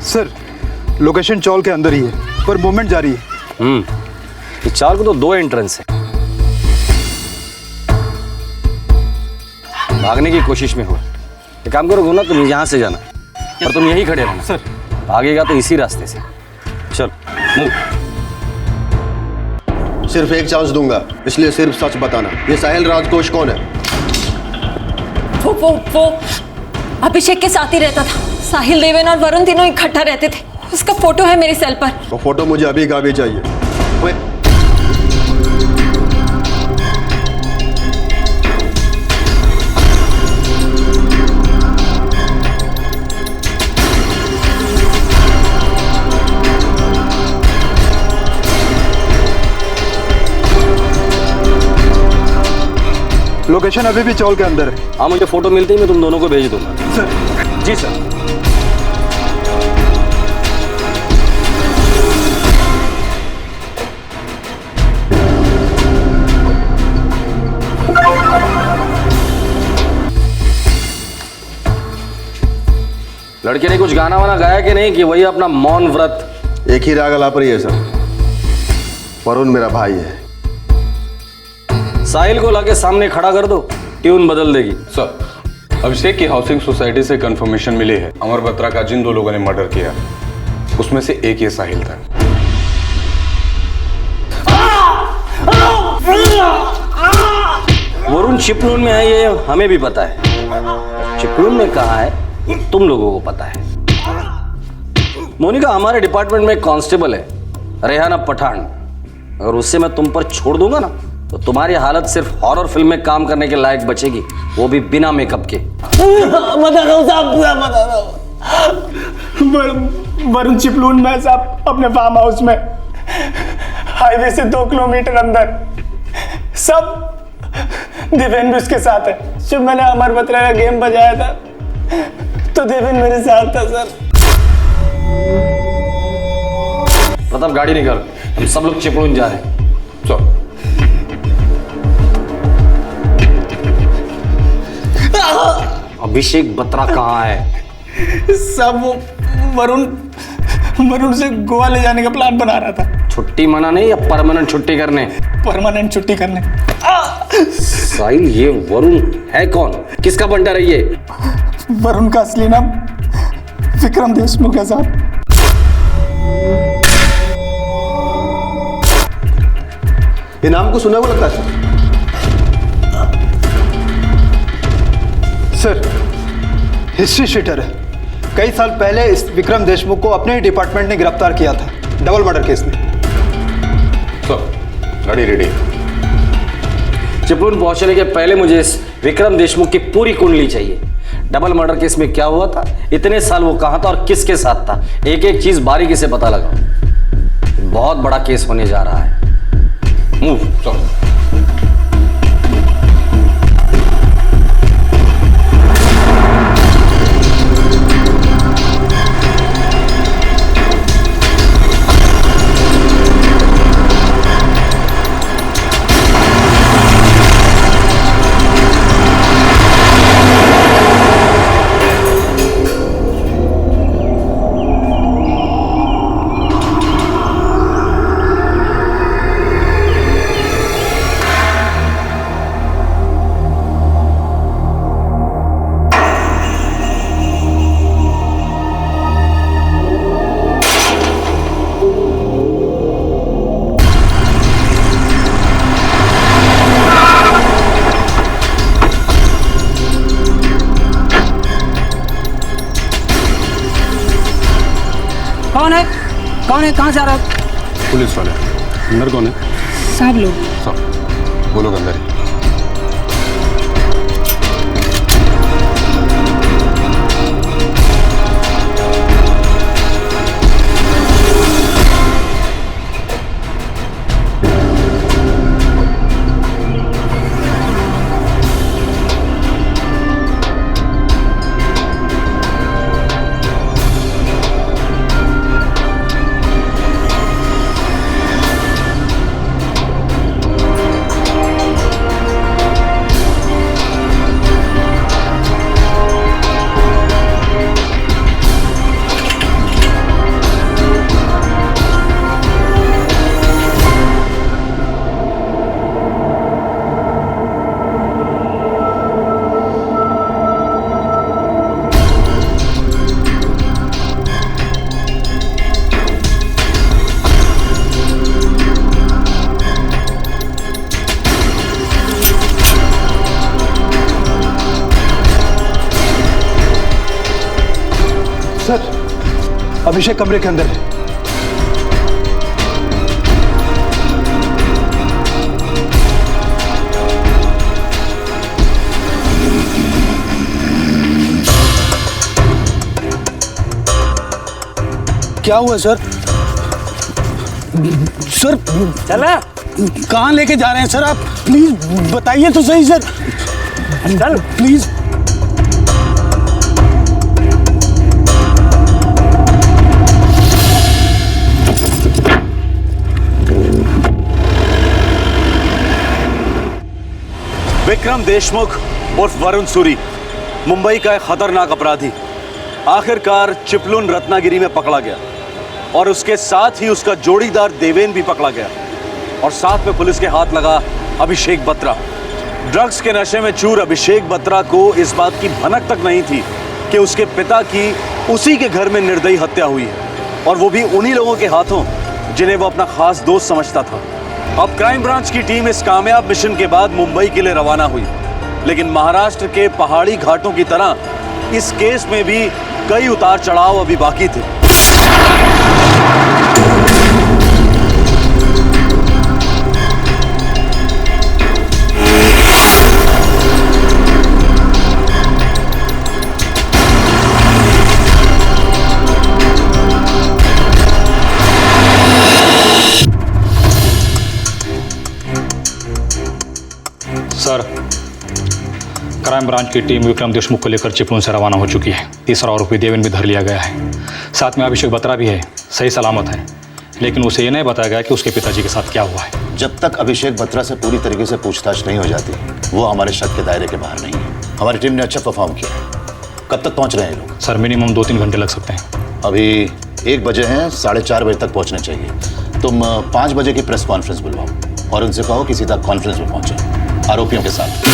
सर, लोकेशन चौल के अंदर ही है, पर मूवमेंट जारी है। इस चाल को तो 2 एंट्रेंस है। भागने की कोशिश में हो। एक काम करो ना, तुम यहाँ से जाना और तुम यहीं खड़े रहना। सर, भागेगा तो इसी रास्ते से। चल मूव। सिर्फ एक चांस दूंगा, इसलिए सिर्फ सच बताना। ये साहिल राजकोष कौन है? वो अभिषेक के साथ ही रहता था। साहिल, देवेन और वरुण तीनों इकट्ठा रहते थे। उसका फोटो है मेरे सेल पर। वो फोटो मुझे अभी का भी चाहिए। लोकेशन अभी भी चौल के अंदर है। हाँ, मुझे फोटो मिलते ही मैं तुम दोनों को भेज दूंगा। सर। जी सर। लड़के ने कुछ गाना वाना गाया कि नहीं, कि वही अपना मौन व्रत? एक ही राग अलाप रही है सर। वरुण मेरा भाई है। साहिल को लाके सामने खड़ा कर दो, ट्यून बदल देगी। सर, अभिषेक की हाउसिंग सोसाइटी से कंफर्मेशन मिली है अमर बत्रा का जिन 2 लोगों ने मर्डर किया उसमें से एक ये साहिल था। वरुण चिपलून में है, ये हमें भी पता है। चिपलून में कहाँ है ये तुम लोगों को पता है। मोनिका हमारे डिपार्टमेंट में एक कांस्टेबल है, रेहाना पठान। अगर उससे मैं तुम पर छोड़ दूंगा ना, तो तुम्हारी हालत सिर्फ हॉरर फिल्म में काम करने के लायक बचेगी, वो भी बिना मेकअप के। बता दो साहब, पूरा बता दो। वरुण चिपलून में साहब, अपने फार्म हाउस में, हाईवे से 2 किलोमीटर अंदर। सब देवेन भी उसके साथ है। जब मैंने अमर बत्रा का गेम बजाया था तो देवेन मेरे साथ था सर। प्रताप, गाड़ी निकाल, हम सब लोग चिपलून जा रहे हैं। चलो। अभिषेक बत्रा कहाँ है? सब वो वरुण से गोवा ले जाने का प्लान बना रहा था। छुट्टी मनाने या परमानेंट छुट्टी करने? परमानेंट छुट्टी करने। साहिल, ये वरुण है कौन? किसका बंटा रही है? वरुण का असली नाम विक्रम देशमुख है साहब। ये नाम को सुना हुआ लगता है सर। हिस्ट्री शीटर है। कई साल पहले इस विक्रम देशमुख को अपने ही डिपार्टमेंट ने गिरफ्तार किया था, डबल मर्डर केस में। गाड़ी रेडी। चिपलून पहुंचने के पहले मुझे इस विक्रम देशमुख की पूरी कुंडली चाहिए। डबल मर्डर केस में क्या हुआ था, इतने साल वो कहां था और किसके साथ था, एक एक चीज बारीकी से पता लगाओ। बहुत बड़ा केस होने जा रहा है। मूव। चलो। हैं? कहाँ जा रहा है? पुलिस वाले अंदर कौन है? साहब लोग। सब वो लोग अंदर ही। सर, अभिषेक कमरे के अंदर है। क्या हुआ सर? सर चला कहाँ लेके जा रहे हैं सर आप? प्लीज बताइए तो सही सर। चल प्लीज। विक्रम देशमुख उर्फ वरुण सूरी, मुंबई का एक खतरनाक अपराधी, आखिरकार चिपलुन रत्नागिरी में पकड़ा गया और उसके साथ ही उसका जोड़ीदार देवेन भी पकड़ा गया और साथ में पुलिस के हाथ लगा अभिषेक बत्रा। ड्रग्स के नशे में चूर अभिषेक बत्रा को इस बात की भनक तक नहीं थी कि उसके पिता की उसी के घर में निर्दयी हत्या हुई है, और वो भी उन्हीं लोगों के हाथों जिन्हें वो अपना खास दोस्त समझता था। अब क्राइम ब्रांच की टीम इस कामयाब मिशन के बाद मुंबई के लिए रवाना हुई, लेकिन महाराष्ट्र के पहाड़ी घाटों की तरह इस केस में भी कई उतार चढ़ाव अभी बाकी थे। सर, क्राइम ब्रांच की टीम विक्रम देशमुख को लेकर चिपलुन से रवाना हो चुकी है। तीसरा आरोपी देवेन भी धर लिया गया है। साथ में अभिषेक बत्रा भी है, सही सलामत है, लेकिन उसे ये नहीं बताया गया कि उसके पिताजी के साथ क्या हुआ है। जब तक अभिषेक बत्रा से पूरी तरीके से पूछताछ नहीं हो जाती, वो हमारे शक के दायरे के बाहर नहीं है। हमारी टीम ने अच्छा परफॉर्म किया है। कब तक पहुंच रहे हैं लोग? सर, मिनिमम 2-3 घंटे लग सकते हैं। अभी 1 बजे हैं, 4:30 बजे तक पहुंचने चाहिए। तुम 5 बजे की प्रेस कॉन्फ्रेंस बुलवाओ और उनसे कहो कि सीधा कॉन्फ्रेंस में पहुंचो आरोपियों के साथ।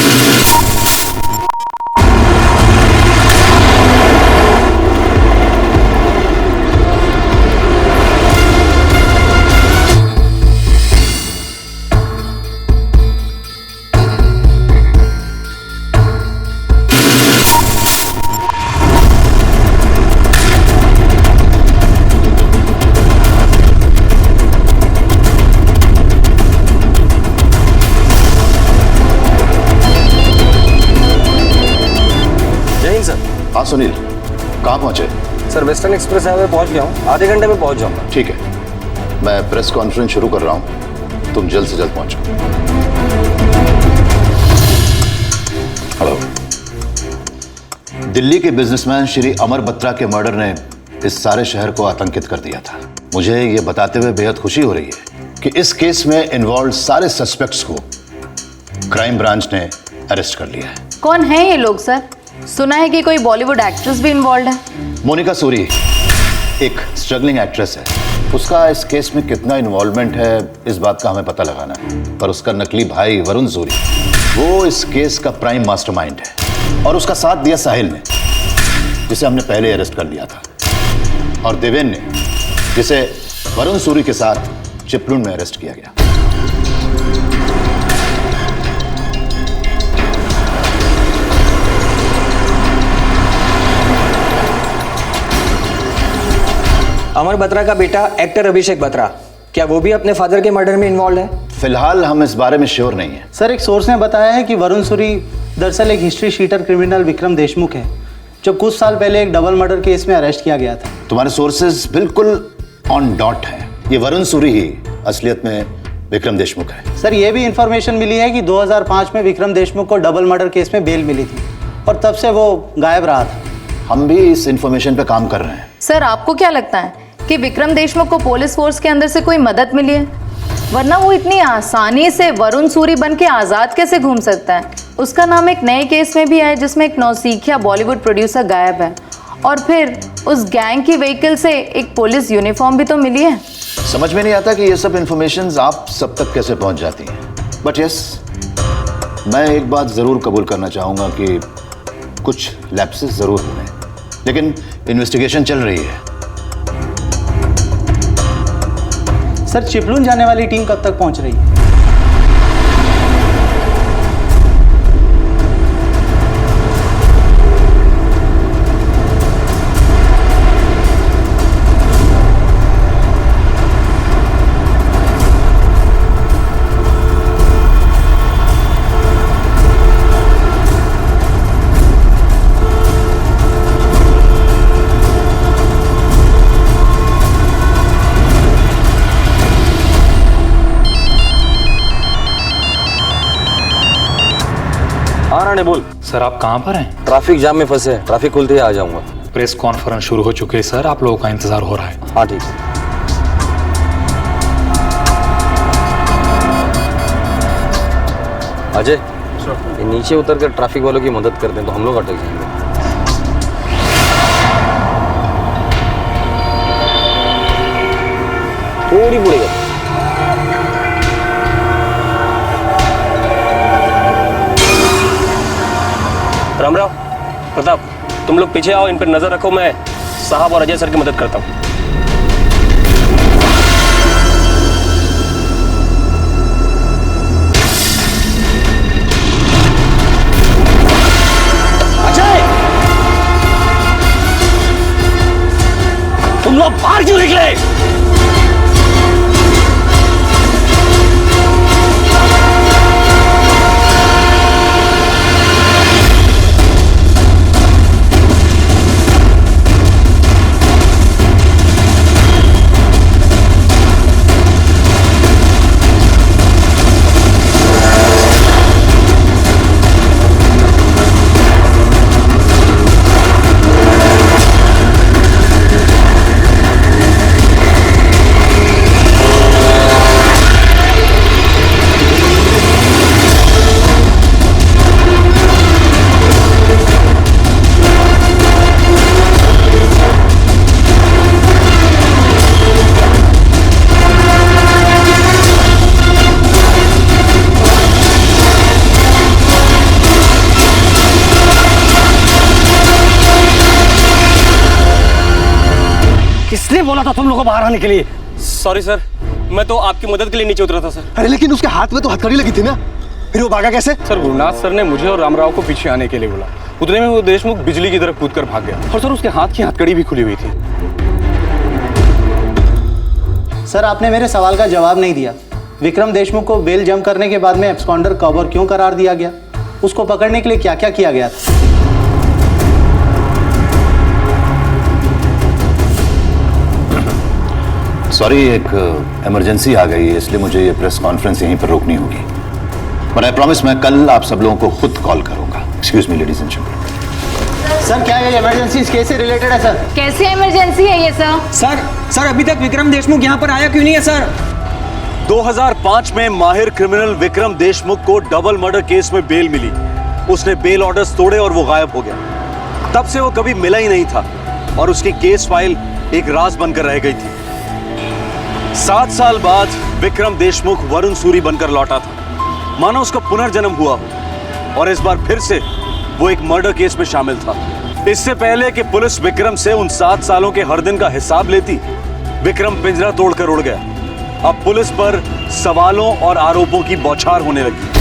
हाँ सुनील, कहाँ पहुँचे? सर, वेस्टर्न एक्सप्रेस हाईवे पहुँच गया हूँ, आधे घंटे में पहुँच जाऊँगा। ठीक है, मैं प्रेस कॉन्फ्रेंस शुरू कर रहा हूँ, तुम जल्द से जल्द पहुँचो। हेलो। दिल्ली के बिजनेसमैन श्री अमर बत्रा के मर्डर ने इस सारे शहर को आतंकित कर दिया था। मुझे ये बताते हुए बेहद खुशी हो रही है कि इस केस में इन्वॉल्व सारे सस्पेक्ट्स को क्राइम ब्रांच ने अरेस्ट कर लिया है। कौन है ये लोग सर? सुना है कि कोई बॉलीवुड एक्ट्रेस भी इन्वॉल्व है। मोनिका सूरी एक स्ट्रगलिंग एक्ट्रेस है। उसका इस केस में कितना इन्वॉल्वमेंट है इस बात का हमें पता लगाना है, पर उसका नकली भाई वरुण सूरी, वो इस केस का प्राइम मास्टरमाइंड है और उसका साथ दिया साहिल ने, जिसे हमने पहले अरेस्ट कर लिया था, और देवेन ने, जिसे वरुण सूरी के साथ चिपलुन में अरेस्ट किया गया। अमर बत्रा का बेटा एक्टर अभिषेक बत्रा, क्या वो भी अपने फादर के मर्डर में इन्वॉल्व है? फिलहाल हम इस बारे में श्योर नहीं है। सर, एक सोर्स ने बताया है कि वरुण सूरी दरअसल एक history sheeter criminal Vikram Deshmukh है, जो कुछ साल पहले एक डबल मर्डर केस में अरेस्ट किया गया था। तुम्हारे सोर्सेज बिल्कुल ऑन डॉट हैं। ये वरुण सूरी ही असलियत में विक्रम देशमुख है। सर, ये भी इंफॉर्मेशन मिली है कि 2005 में विक्रम देशमुख को डबल मर्डर केस में बेल मिली थी और तब से वो गायब रहा था। हम भी इस इंफॉर्मेशन पे काम कर रहे हैं। सर, आपको क्या लगता है कि विक्रम देशमुख को पुलिस फोर्स के अंदर से कोई मदद मिली है? वरना वो इतनी आसानी से वरुण सूरी बन के आज़ाद कैसे घूम सकता है? उसका नाम एक नए केस में भी है जिसमें एक नौसिखिया बॉलीवुड प्रोड्यूसर गायब है, और फिर उस गैंग की व्हीकल से एक पुलिस यूनिफॉर्म भी तो मिली है। समझ में नहीं आता कि ये सब इंफॉर्मेशंस आप सब तक कैसे पहुंच जाती हैं। बट यस, मैं एक बात ज़रूर कबूल करना चाहूँगा कि कुछ लैप्सेस ज़रूर हुए हैं, लेकिन इन्वेस्टिगेशन चल रही है। सर, चिपलून जाने वाली टीम कब तक पहुंच रही है? बोल। सर, आप कहाँ पर हैं? ट्रैफिक जाम में फंसे हैं। ट्रैफिक खुलते ही आ जाऊंगा। प्रेस कॉन्फ्रेंस शुरू हो चुके हैं सर, आप लोगों का इंतजार हो रहा है। हाँ ठीक है। अजय, ये नीचे उतर कर ट्रैफिक वालों की मदद कर दें तो हम लोग अटक जाएंगे। थोड़ी पड़ेगा। राम राम। प्रताप, तुम लोग पीछे आओ, इन पर नजर रखो, मैं साहब और अजय सर की मदद करता हूँ। अजय, तुम लोग बाहर क्यों निकले? किसने बोला था तुम लोगों को बाहर आने के लिए? सॉरी सर, मैं तो आपकी मदद के लिए नीचे उतरा था सर। अरे लेकिन उसके हाथ में तो हथकड़ी लगी थी ना, फिर वो भागा कैसे? सर, गुरुनाथ सर ने मुझे और रामराव को पीछे आने के लिए बोला। उतने में वो देशमुख बिजली की तरफ कूदकर भाग गया और सर उसके हाथ की हथकड़ी भी खुली हुई थी। सर, आपने मेरे सवाल का जवाब नहीं दिया। विक्रम देशमुख को बेल जम करने के बाद में एब्सकॉन्डर कब और क्यों करार दिया गया? उसको पकड़ने के लिए क्या क्या किया गया था? सॉरी, एक इमरजेंसी आ गई है, इसलिए मुझे ये प्रेस कॉन्फ्रेंस यहीं पर रोकनी होगी। बट आई प्रॉमिस मैं कल आप सब लोगों को खुद कॉल करूंगा। Excuse me ladies and gentleman. Sir, क्या ये इमरजेंसी इस केस से रिलेटेड है? सर, कैसे इमरजेंसी है ये सर? सर अभी तक विक्रम देशमुख यहाँ पर आया क्यों नहीं है सर? 2005 में माहिर क्रिमिनल विक्रम देशमुख को डबल मर्डर केस में बेल मिली। उसने बेल ऑर्डर्स तोड़े और वो गायब हो गया। तब से वो कभी मिला ही नहीं था और उसकी केस फाइल एक राज बनकर रह गई थी। 7 साल बाद विक्रम देशमुख वरुण सूरी बनकर लौटा था, मानो उसका पुनर्जन्म हुआ हो, और इस बार फिर से वो एक मर्डर केस में शामिल था। इससे पहले कि पुलिस विक्रम से उन 7 सालों के हर दिन का हिसाब लेती, विक्रम पिंजरा तोड़कर उड़ गया। अब पुलिस पर सवालों और आरोपों की बौछार होने लगी।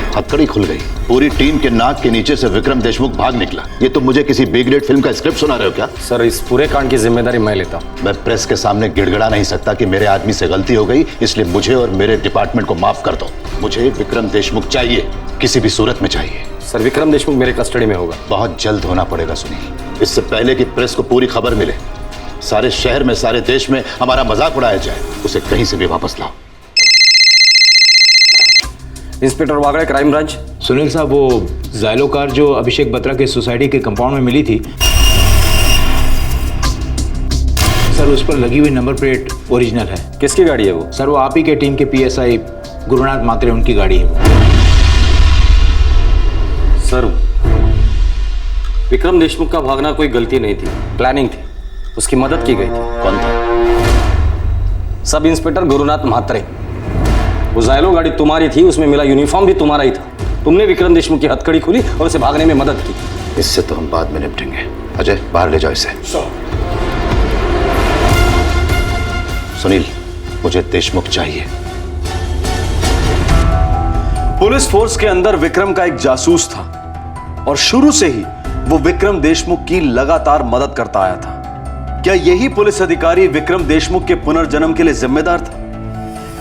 हथकड़ी खुल गई। पूरी टीम के नाक के नीचे से विक्रम देशमुख भाग निकला। ये तुम मुझे किसी बी ग्रेड फिल्म का स्क्रिप्ट सुना रहे हो क्या? सर, इस पूरे कांड की जिम्मेदारी मैं लेता हूँ। मैं प्रेस के सामने गिड़गिड़ा नहीं सकता कि मेरे आदमी से गलती हो गई, इसलिए मुझे और मेरे डिपार्टमेंट को माफ कर दो। मुझे विक्रम देशमुख चाहिए, किसी भी सूरत में चाहिए। सर, विक्रम देशमुख मेरे कस्टडी में होगा। बहुत जल्द होना पड़ेगा सुनील, इससे पहले कि प्रेस को पूरी खबर मिले, सारे शहर में, सारे देश में हमारा मजाक उड़ाया जाए। उसे कहीं से भी वापस लाओ। Inspector Wagade, crime branch. Sunil साहब, वो जाइलो कार जो अभिषेक बत्रा के सोसाइटी के कंपाउंड में मिली थी सर, उस पर लगी हुई नंबर प्लेट ओरिजिनल है। किसकी गाड़ी है वो? सर, वो आप ही के टीम के PSI गुरुनाथ मात्रे, उनकी गाड़ी है वो। सर, विक्रम देशमुख का भागना कोई गलती नहीं थी, प्लानिंग थी। उसकी मदद की गई थी। कौन था? Sub inspector Gurunath Mhatre. वो जाइलो गाड़ी तुम्हारी थी, उसमें मिला यूनिफॉर्म भी तुम्हारा ही था। तुमने विक्रम देशमुख की हथकड़ी खोली और उसे भागने में मदद की। इससे तो हम बाद में निपटेंगे। अजय, बाहर ले जाओ इसे। सुनील, मुझे देशमुख चाहिए। पुलिस फोर्स के अंदर विक्रम का एक जासूस था और शुरू से ही वो विक्रम देशमुख की लगातार मदद करता आया था। क्या यही पुलिस अधिकारी विक्रम देशमुख के पुनर्जन्म के लिए जिम्मेदार था?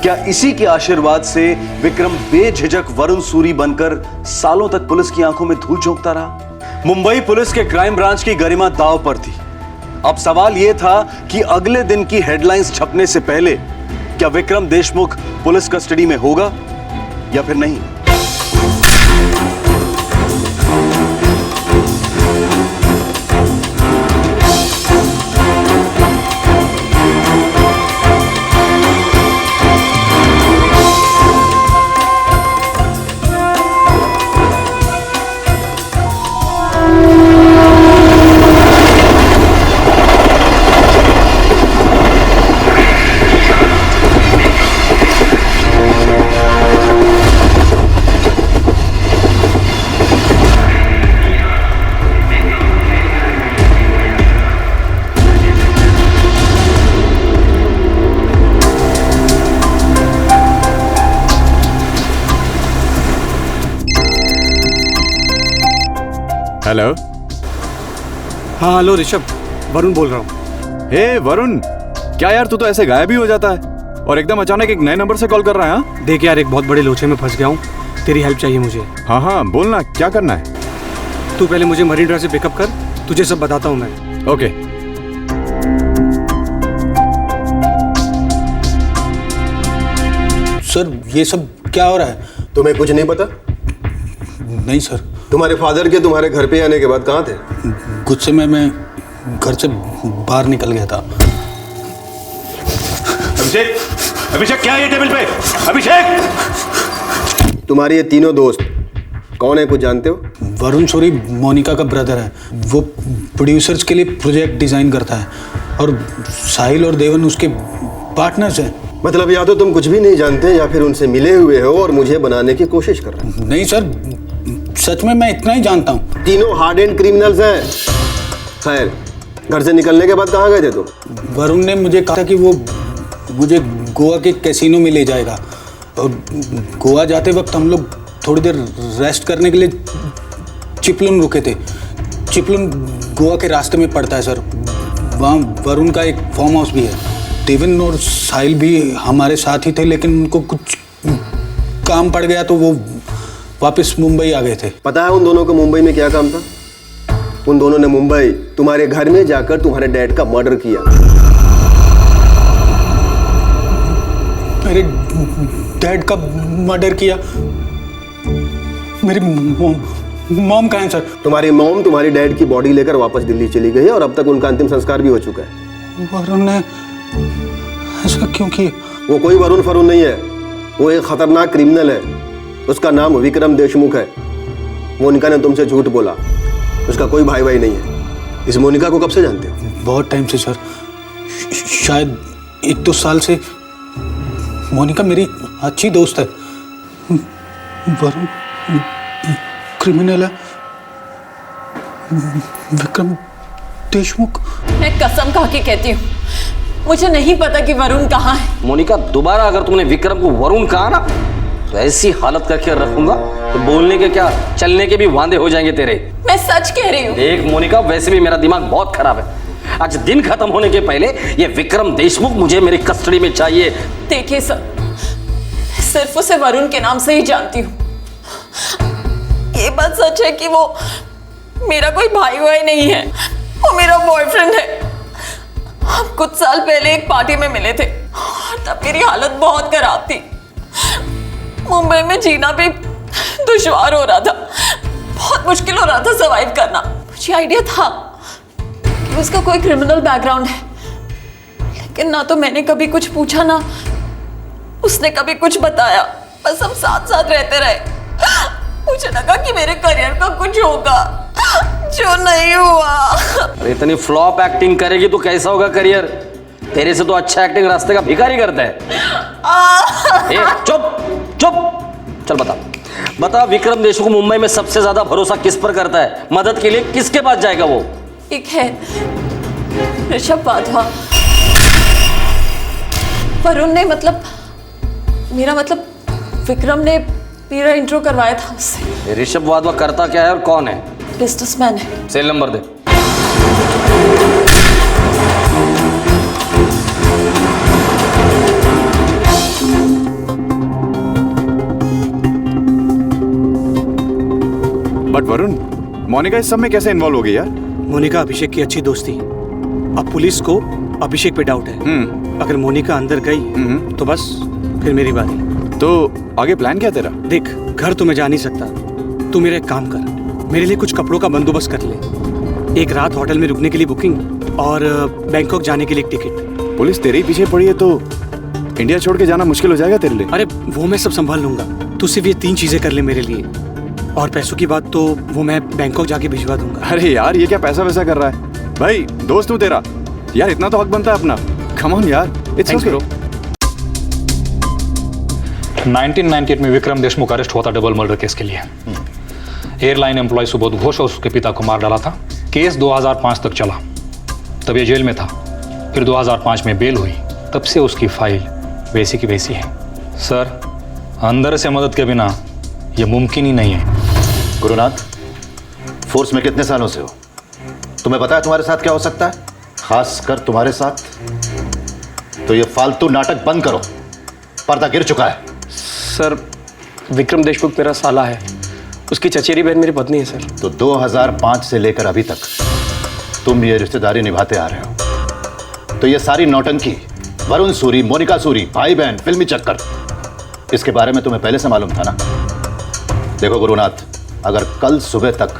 क्या इसी के आशीर्वाद से विक्रम बेझिझक वरुण सूरी बनकर सालों तक पुलिस की आंखों में धूल झोंकता रहा? मुंबई पुलिस के क्राइम ब्रांच की गरिमा दांव पर थी। अब सवाल यह था कि अगले दिन की हेडलाइंस छपने से पहले क्या विक्रम देशमुख पुलिस कस्टडी में होगा या फिर नहीं? हेलो। हाँ हेलो ऋषभ, वरुण बोल रहा हूँ। हे वरुण, क्या यार तू तो ऐसे गायब ही हो जाता है और एकदम अचानक एक नए नंबर से कॉल कर रहा है? हाँ देख यार, एक बहुत बड़े लोचे में फंस गया हूँ, तेरी हेल्प चाहिए मुझे। हाँ हाँ बोलना, क्या करना है? तू पहले मुझे मरीन ड्राइव से पिकअप कर, तुझे सब बताता हूँ मैं। ओके। सर, ये सब क्या हो रहा है? तुम्हें कुछ नहीं पता? नहीं सर। तुम्हारे फादर के तुम्हारे घर पे आने के बाद कहाँ थे? गुस्से में मैं घर से बाहर निकल गया था। अभिषेक, अभिषेक क्या है ये टेबल पे? अभिषेक! तुम्हारे ये तीनों दोस्त कौन है, कुछ जानते हो? वरुण सूरी मोनिका का ब्रदर है। वो प्रोड्यूसर्स के लिए प्रोजेक्ट डिजाइन करता है और साहिल और देवन उसके पार्टनर्स हैं। मतलब या तो तुम कुछ भी नहीं जानते या फिर उनसे मिले हुए हो और मुझे बनाने की कोशिश कर रहे हो। नहीं सर, सच में मैं इतना ही जानता हूँ। तीनों हार्ड एंड क्रिमिनल्स हैं। खैर, घर से निकलने के बाद कहाँ गए थे तुम? वरुण ने मुझे कहा कि वो मुझे गोवा के कैसीनो में ले जाएगा और गोवा जाते वक्त हम लोग थोड़ी देर रेस्ट करने के लिए चिपलुन रुके थे। चिपलुन गोवा के रास्ते में पड़ता है सर। वहाँ वरुण का एक फार्म हाउस भी है। देवन और साहिल भी हमारे साथ ही थे, लेकिन उनको कुछ काम पड़ गया तो वो वापस मुंबई आ गए थे। पता है उन दोनों को मुंबई में क्या काम था? उन दोनों ने मुंबई तुम्हारे घर में जाकर तुम्हारे डैड का मर्डर किया। मेरे डैड का मर्डर किया? मेरी मॉम कहाँ है सर? तुम्हारी मॉम तुम्हारी डैड की बॉडी लेकर वापस दिल्ली चली गई है और अब तक उनका अंतिम संस्कार भी हो चुका है। वरुण ने ऐसा क्यों किया? वो कोई वरुण फरुण नहीं है, वो एक खतरनाक क्रिमिनल है। उसका नाम विक्रम देशमुख है। मोनिका ने तुमसे झूठ बोला, उसका कोई भाई भाई नहीं है। इस मोनिका को कब से जानते हो? बहुत टाइम से सर, शायद 1-2 साल से। मोनिका मेरी अच्छी दोस्त है। वरुण क्रिमिनल है, विक्रम देशमुख। मैं कसम खा के कहती हूँ, मुझे नहीं पता कि वरुण कहाँ है। मोनिका, दोबारा अगर तुमने विक्रम को वरुण कहा ना तो ऐसी हालत करके रखूंगा तो बोलने के क्या चलने के भी वांदे हो जाएंगे तेरे। मैं सच कह रही हूँ। देख मोनिका, वैसे भी मेरा दिमाग बहुत खराब है। आज दिन खत्म होने के पहले ये विक्रम देशमुख मुझे मेरी कस्टडी में चाहिए। देखिए सर, सिर्फ उसे वरुण के नाम से ही जानती हूँ। ये बात सच है कि वो मेरा कोई भाई वाई नहीं है, वो मेरा बॉयफ्रेंड है। हम कुछ साल पहले एक पार्टी में मिले थे और तब मेरी हालत बहुत खराब थी। मुंबई में जीना भी दुश्वार हो रहा था, बहुत मुश्किल हो रहा था सर्वाइव करना। मुझे आइडिया था कि उसका कोई क्रिमिनल बैकग्राउंड है, लेकिन ना तो मैंने कभी कुछ पूछा ना उसने कभी कुछ बताया। बस हम साथ साथ रहते रहे। मुझे लगा कि मेरे करियर का कुछ होगा, जो नहीं हुआ। अरे इतनी फ्लॉप एक्टिंग करेगी तो कैसा होगा करियर? तेरे से तो अच्छा एक्टिंग रास्ते का भिखारी करता है। ए, चुप चुप, चल बता विक्रम देशमुख मुंबई में सबसे ज्यादा भरोसा किस पर करता है? मदद के लिए किसके पास जाएगा वो? एक है ऋषभ वाधवा। वरुण ने मेरा विक्रम ने मेरा इंट्रो करवाया था उससे। ऋषभ वाधवा करता क्या है और कौन है? बिजनेसमैन है। सेल नंबर दे। बट वरुण, मोनिका इस सब में कैसे इन्वॉल्व हो गई यार? मोनिका अभिषेक की अच्छी दोस्त थी। अब पुलिस को अभिषेक पे डाउट है। अगर मोनिका अंदर गई तो बस फिर मेरी बारी। तो आगे प्लान क्या तेरा? देख, घर तो मैं जा नहीं सकता। तू मेरा एक काम कर, मेरे लिए कुछ कपड़ों का बंदोबस्त कर ले। एक रात होटल में रुकने के लिए बुकिंग और बैंकॉक जाने के लिए एक टिकट। पुलिस तेरे ही पीछे पड़ी है तो इंडिया छोड़ के जाना मुश्किल हो जाएगा तेरे लिए। अरे वो मैं सब संभाल लूंगा, तू सिर्फ ये 3 चीजें कर ले मेरे लिए। और पैसों की बात तो वो मैं बैंकॉक जाके भिजवा दूंगा। अरे यार, ये क्या पैसा वैसा कर रहा है? भाई दोस्त हूँ तेरा यार, इतना तो हक बनता है अपना। कम ऑन यार, इट्स ओके। 1998 में विक्रम देशमुख अरेस्ट हुआ था डबल मर्डर केस के लिए। एयरलाइन एम्प्लॉय सुबोध घोष और उसके पिता को मार डाला था। केस 2005 तक चला, तब ये जेल में था। फिर 2005 में बेल हुई, तब से उसकी फाइल वैसी की वैसी है। सर, अंदर से मदद के बिना ये मुमकिन ही नहीं है। गुरुनाथ, फोर्स में कितने सालों से हो? तुम्हें पता है तुम्हारे साथ क्या हो सकता है? खासकर तुम्हारे साथ। तो ये फालतू नाटक बंद करो, पर्दा गिर चुका है। सर, विक्रम देशमुख मेरा साला है, उसकी चचेरी बहन मेरी पत्नी है सर। तो 2005 से लेकर अभी तक तुम ये रिश्तेदारी निभाते आ रहे हो। तो ये सारी नौटंकी, वरुण सूरी, मोनिका सूरी, भाई बहन, फिल्मी चक्कर, इसके बारे में तुम्हें पहले से मालूम था ना? देखो गुरुनाथ, अगर कल सुबह तक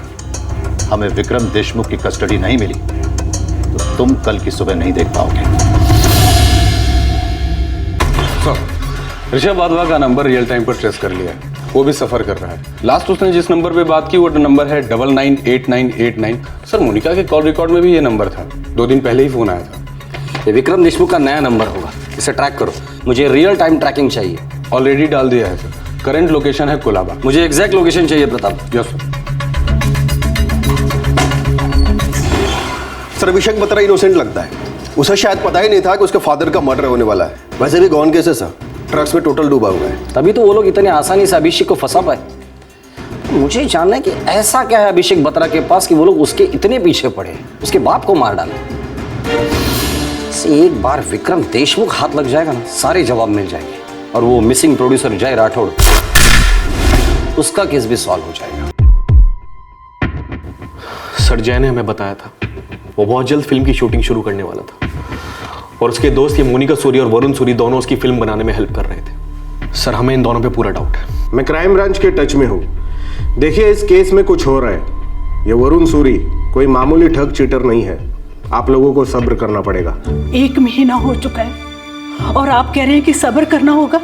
हमें विक्रम देशमुख की कस्टडी नहीं मिली तो तुम कल की सुबह नहीं देख पाओगे। ऋषभ वाधवा का नंबर रियल टाइम पर ट्रेस कर लिया है, वो भी सफर कर रहा है। लास्ट उसने जिस नंबर पे बात की वो नंबर है 998989। सर, मोनिका के कॉल रिकॉर्ड में भी ये नंबर था, 2 दिन पहले ही फोन आया था। ये विक्रम देशमुख का नया नंबर होगा, इसे ट्रैक करो। मुझे रियल टाइम ट्रैकिंग चाहिए। ऑलरेडी डाल दिया है सर। करंट लोकेशन है कोलाबा। मुझे एग्जैक्ट लोकेशन चाहिए Pratap. Yes sir. Sir, Abhishek Batra innocent लगता है। उसे शायद पता ही नहीं था कि उसके फादर का मर्डर होने वाला है। वैसे भी गॉन केस है सर, ट्रक्स में टोटल डूबा हुआ है। तभी तो वो लोग इतने आसानी से अभिषेक को फंसा पाए। मुझे जानना है कि ऐसा क्या है अभिषेक बत्रा के पास कि वो लोग उसके इतने पीछे पड़े, उसके बाप को मार डाले। एक बार विक्रम देशमुख हाथ लग जाएगा ना, सारे जवाब मिल जाएंगे। और वो मिसिंग प्रोड्यूसर जय राठौड़, उसका केस भी सॉल्व हो जाएगा। सर, जय ने हमें बताया था वो बहुत जल्द फिल्म की शूटिंग शुरू करने वाला था और उसके दोस्त ये मोनिका सूरी और वरुण सूरी दोनों उसकी फिल्म बनाने में हेल्प कर रहे थे। सर, हमें इन दोनों पे पूरा डाउट है। मैं क्राइम ब्रांच के टच में हूँ। देखिए, इस केस में कुछ हो रहा है। ये वरुण सूरी कोई मामूली ठग चीटर नहीं है। आप लोगों को सब्र करना पड़ेगा। 1 महीना हो चुका है और आप कह रहे हैं कि सब्र करना होगा।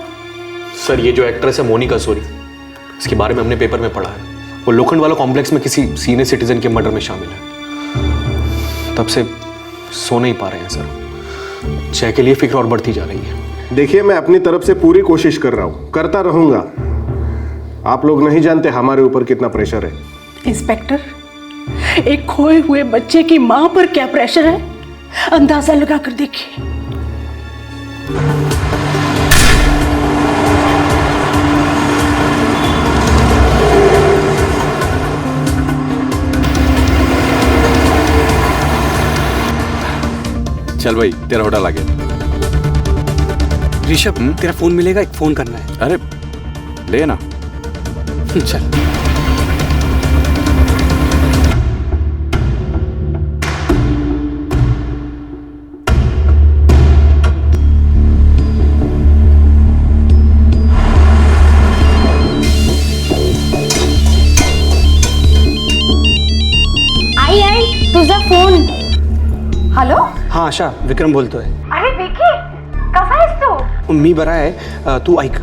सर, ये जो एक्ट्रेस है मोनिका सूरी, इसके बारे में हमने पेपर में पढ़ा है। वो लोखंड वाला कॉम्प्लेक्स में किसी सीनियर सिटीजन के मर्डर में शामिल है। तब से सो नहीं पा रहे हैं सर। जय के लिए फिक्र और बढ़ती जा रही है। देखिए, मैं अपनी तरफ से पूरी कोशिश कर रहा हूँ, करता रहूंगा। आप लोग नहीं जानते हमारे ऊपर कितना प्रेशर है। इंस्पेक्टर, एक खोए हुए बच्चे की मां पर क्या प्रेशर है, अंदाजा लगा कर देखिए। चल भाई, तेरा होटल आ गया। ऋषभ, तेरा फोन मिलेगा, एक फोन करना है। अरे ले ना। चल। आई तुझा फोन. हॅलो. हाँ आशा, विक्रम बोलतोय. अरे विकी, कसा आहेस तू? मी बरा है. तू ऐक,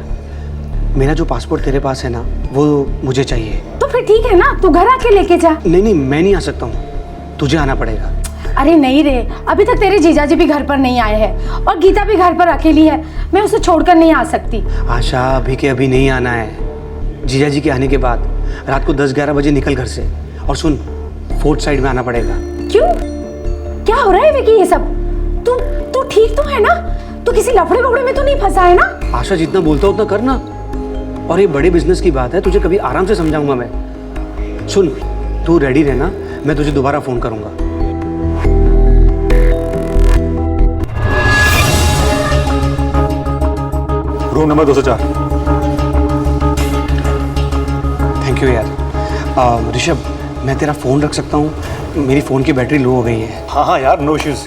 मेरा जो पासपोर्ट तेरे पास है ना, वो मुझे चाहिए. तो फिर ठीक है ना, तू घर आके लेके जा. नहीं, मैं नहीं आ सकता हूँ, तुझे आना पड़ेगा. अरे नहीं रे, अभी तक तेरे जीजाजी भी घर पर नहीं आए हैं और गीता भी घर पर अकेली है. मैं उसे छोड़कर नहीं आ सकती. आशा, अभी के अभी नहीं आना है. जीजाजी के आने के बाद रात को 10-11 बजे निकल घर से. और सुन, फोर्ट साइड में आना पड़ेगा. क्यों? क्या हो रहा है विकी ये सब? तू ठीक तो है ना? तू किसी लफड़े बफड़े में तो नहीं फंसा है ना? आशा, जितना बोलता उतना करना. और ये बड़े बिजनेस की बात है, तुझे कभी आराम से समझाऊंगा मैं. सुन, तू रेडी रहना, मैं तुझे दोबारा फोन करूंगा. Room number 204. थैंक यू यार. ऋषभ, मैं तेरा फ़ोन रख सकता हूँ? मेरी फ़ोन की बैटरी लो हो गई है. हाँ यार, नो इश्यूज.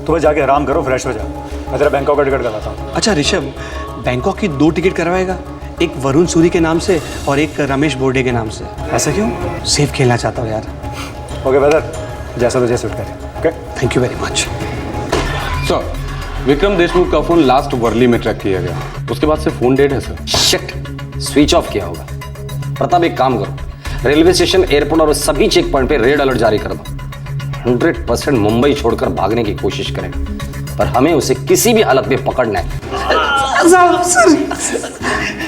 तुम्हें जाके आराम करो, फ्रेश हो जा. मैं तेरा बैंकॉक का टिकट करवाता हूँ. अच्छा ऋषभ, बैंकॉक की 2 टिकट करवाएगा, एक वरुण सूरी के नाम से और एक रमेश बोर्डे के नाम से. ऐसा क्यों? सेफ खेलना चाहता हूँ यार. ओके ब्रदर, जैसा तुझे सूट करे. Okay, thank you very much. Sir, Vikram Deshmukh का फोन लास्ट वर्ली में ट्रैक किया गया, उसके बाद से फोन डेड है सर. शिट, स्विच ऑफ किया होगा. प्रताप, एक काम करो, रेलवे स्टेशन, एयरपोर्ट और सभी चेक पॉइंट पे रेड अलर्ट जारी कर दो. 100% मुंबई छोड़कर भागने की कोशिश करेगा, पर हमें उसे किसी भी हालत में पकड़ना है.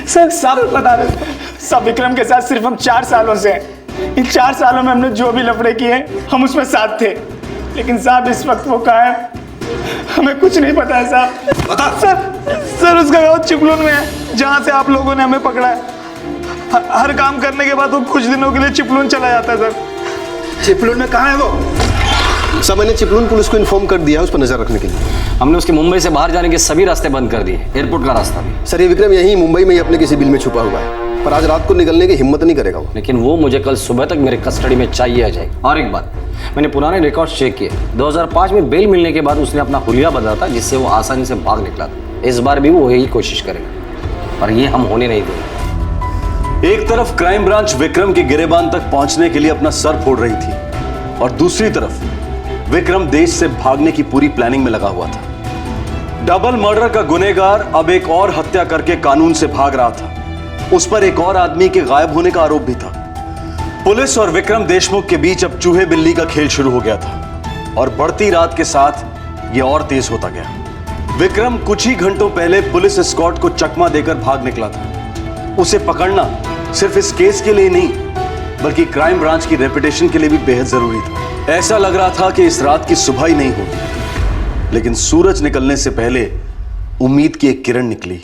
सर साहब बता रहे, सब विक्रम के साथ सिर्फ हम 4 सालों से हैं. इन 4 सालों में हमने जो भी लफड़े किए, हम उसमें साथ थे. लेकिन साहब, इस वक्त वो कहाँ है, हमें कुछ नहीं पता है साहब. बता सर, उसका गाँव चिपलून में है, जहाँ से आप लोगों ने हमें पकड़ा है. हर काम करने के बाद वो कुछ दिनों के लिए चिपलून चला जाता है सर. चिपलून में कहाँ है वो? सर, मैंने चिपलून पुलिस को इन्फॉर्म कर दिया है उस पर नजर रखने के लिए. हमने उसके मुंबई से बाहर जाने के सभी रास्ते बंद कर दिए, एयरपोर्ट का रास्ता भी. सर, ये विक्रम यहीं मुंबई में ही अपने किसी बिल में छुपा हुआ है, पर आज रात को निकलने की हिम्मत नहीं करेगा वो. लेकिन वो मुझे कल सुबह तक मेरे कस्टडी में चाहिए आ जाए. और एक बात, मैंने पुराने रिकॉर्ड्स चेक किए. 2005 में बेल मिलने के बाद उसने अपना हुलिया बदला था, जिससे वो आसानी से भाग निकला था. इस बार भी वो यही कोशिश करेगा, पर ये हम होने नहीं देंगे. एक तरफ क्राइम ब्रांच विक्रम के गिरेबान तक पहुंचने के लिए अपना सर फोड़ रही थी और दूसरी तरफ विक्रम देश से भागने की पूरी प्लानिंग में लगा हुआ था. डबल मर्डर का गुनहगार अब एक और हत्या करके कानून से भाग रहा था. उस पर एक और आदमी के गायब होने का आरोप भी था. पुलिस और विक्रम देशमुख के बीच अब चूहे बिल्ली का खेल शुरू हो गया था और बढ़ती रात के साथ यह और तेज होता गया. विक्रम कुछ ही घंटों पहले पुलिस एस्कॉर्ट को चकमा देकर भाग निकला था. उसे पकड़ना सिर्फ इस केस के लिए नहीं, बल्कि क्राइम ब्रांच की रेपुटेशन के लिए भी बेहद जरूरी था. ऐसा लग रहा था कि इस रात की सुबह ही नहीं होगी, लेकिन सूरज निकलने से पहले उम्मीद की एक किरण निकली.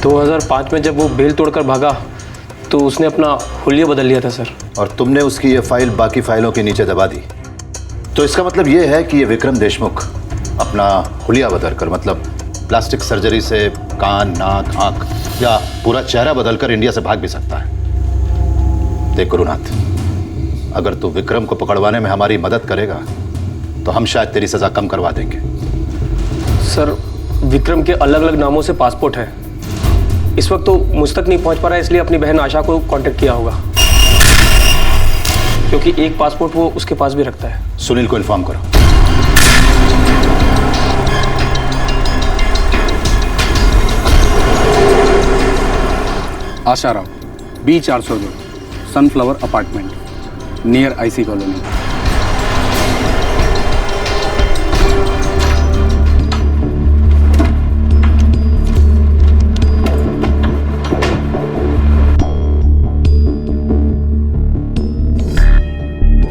2005 में जब वो बेल तोड़कर भागा तो उसने अपना हुलिया बदल लिया था सर. और तुमने उसकी ये फाइल बाकी फाइलों के नीचे दबा दी. तो इसका मतलब ये है कि ये विक्रम देशमुख अपना हुलिया बदलकर, मतलब प्लास्टिक सर्जरी से कान, नाक, आंख या पूरा चेहरा बदलकर इंडिया से भाग भी सकता है. देख गुरुनाथ, अगर तू विक्रम को पकड़वाने में हमारी मदद करेगा तो हम शायद तेरी सजा कम करवा देंगे. सर, विक्रम के अलग अलग नामों से पासपोर्ट है. इस वक्त तो मुझ तक नहीं पहुंच पा रहा है, इसलिए अपनी बहन आशा को कांटेक्ट किया होगा, क्योंकि एक पासपोर्ट वो उसके पास भी रखता है. सुनील को इन्फॉर्म करो. Asharam, B402, sunflower apartment, near IC colony.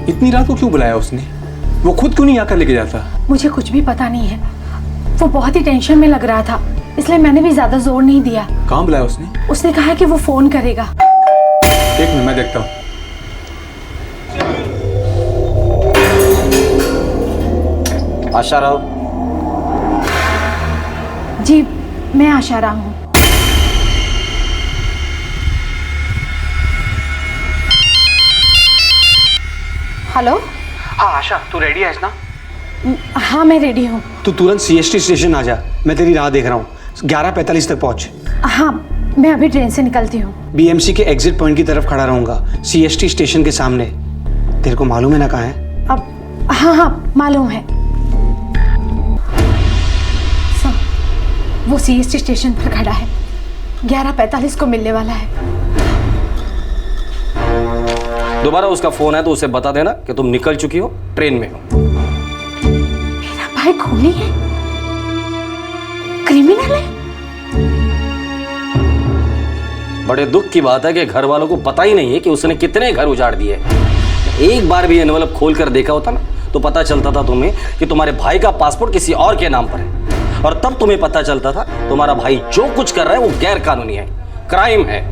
इतनी रात को क्यों बुलाया उसने? वो खुद क्यों नहीं आकर लेके जाता? मुझे कुछ भी पता नहीं है. वो बहुत ही टेंशन में लग रहा था, इसलिए मैंने भी ज्यादा जोर नहीं दिया. कहाँ बुलाया उसने? उसने कहा कि वो फोन करेगा. एक मिनट, मैं देखता हूँ. आशा राव। जी मैं आशा राव हूँ। हेलो। हाँ आशा, तू रेडी है ना? हाँ मैं रेडी हूँ। तू तुरंत CST स्टेशन आ जा, मैं तेरी राह देख रहा हूँ। 11:45 तक पहुँच। हाँ मैं अभी ट्रेन से निकलती हूँ। BMC के एग्जिट पॉइंट की तरफ खड़ा रहूंगा, CST स्टेशन के सामने। तेरे को मालूम है ना कहाँ है? अब हाँ मालूम है। वो CST स्टेशन पर खड़ा है, 11:45 को मिलने वाला है। दोबारा उसका फोन है तो उसे बता देना कि तुम निकल चुकी हो, ट्रेन में हो। मेरा भाई खूनी है, क्रिमिनल है। बड़े दुख की बात है कि घर वालों को पता ही नहीं है कि उसने कितने घर उजाड़ दिए। एक बार भी एनवलप खोल कर देखा होता ना तो पता चलता था तुम्हें कि तुम्हारे भाई का पासपोर्ट किसी और के नाम पर है, और तब तुम्हें पता चलता था तुम्हारा भाई जो कुछ कर रहा है वो गैर कानूनी है, क्राइम है।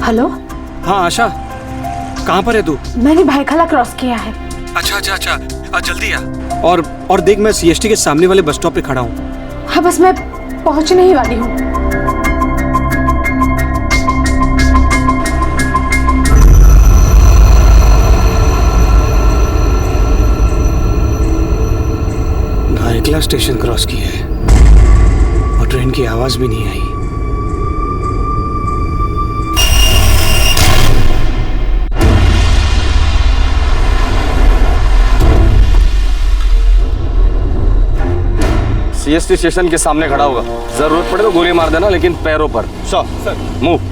हेलो। हाँ आशा, कहाँ पर है तू? मैंने भाईखला क्रॉस किया है। अच्छा अच्छा अच्छा, जल्दी आ। और देख, मैं CST के सामने वाले बस स्टॉप पे खड़ा हूँ। हाँ बस मैं पहुंचने ही वाली हूँ। भाईखला स्टेशन क्रॉस किया है और ट्रेन की आवाज भी नहीं आई। CST स्टेशन के सामने खड़ा होगा, जरूरत पड़े तो गोली मार देना, लेकिन पैरों पर। Sir move.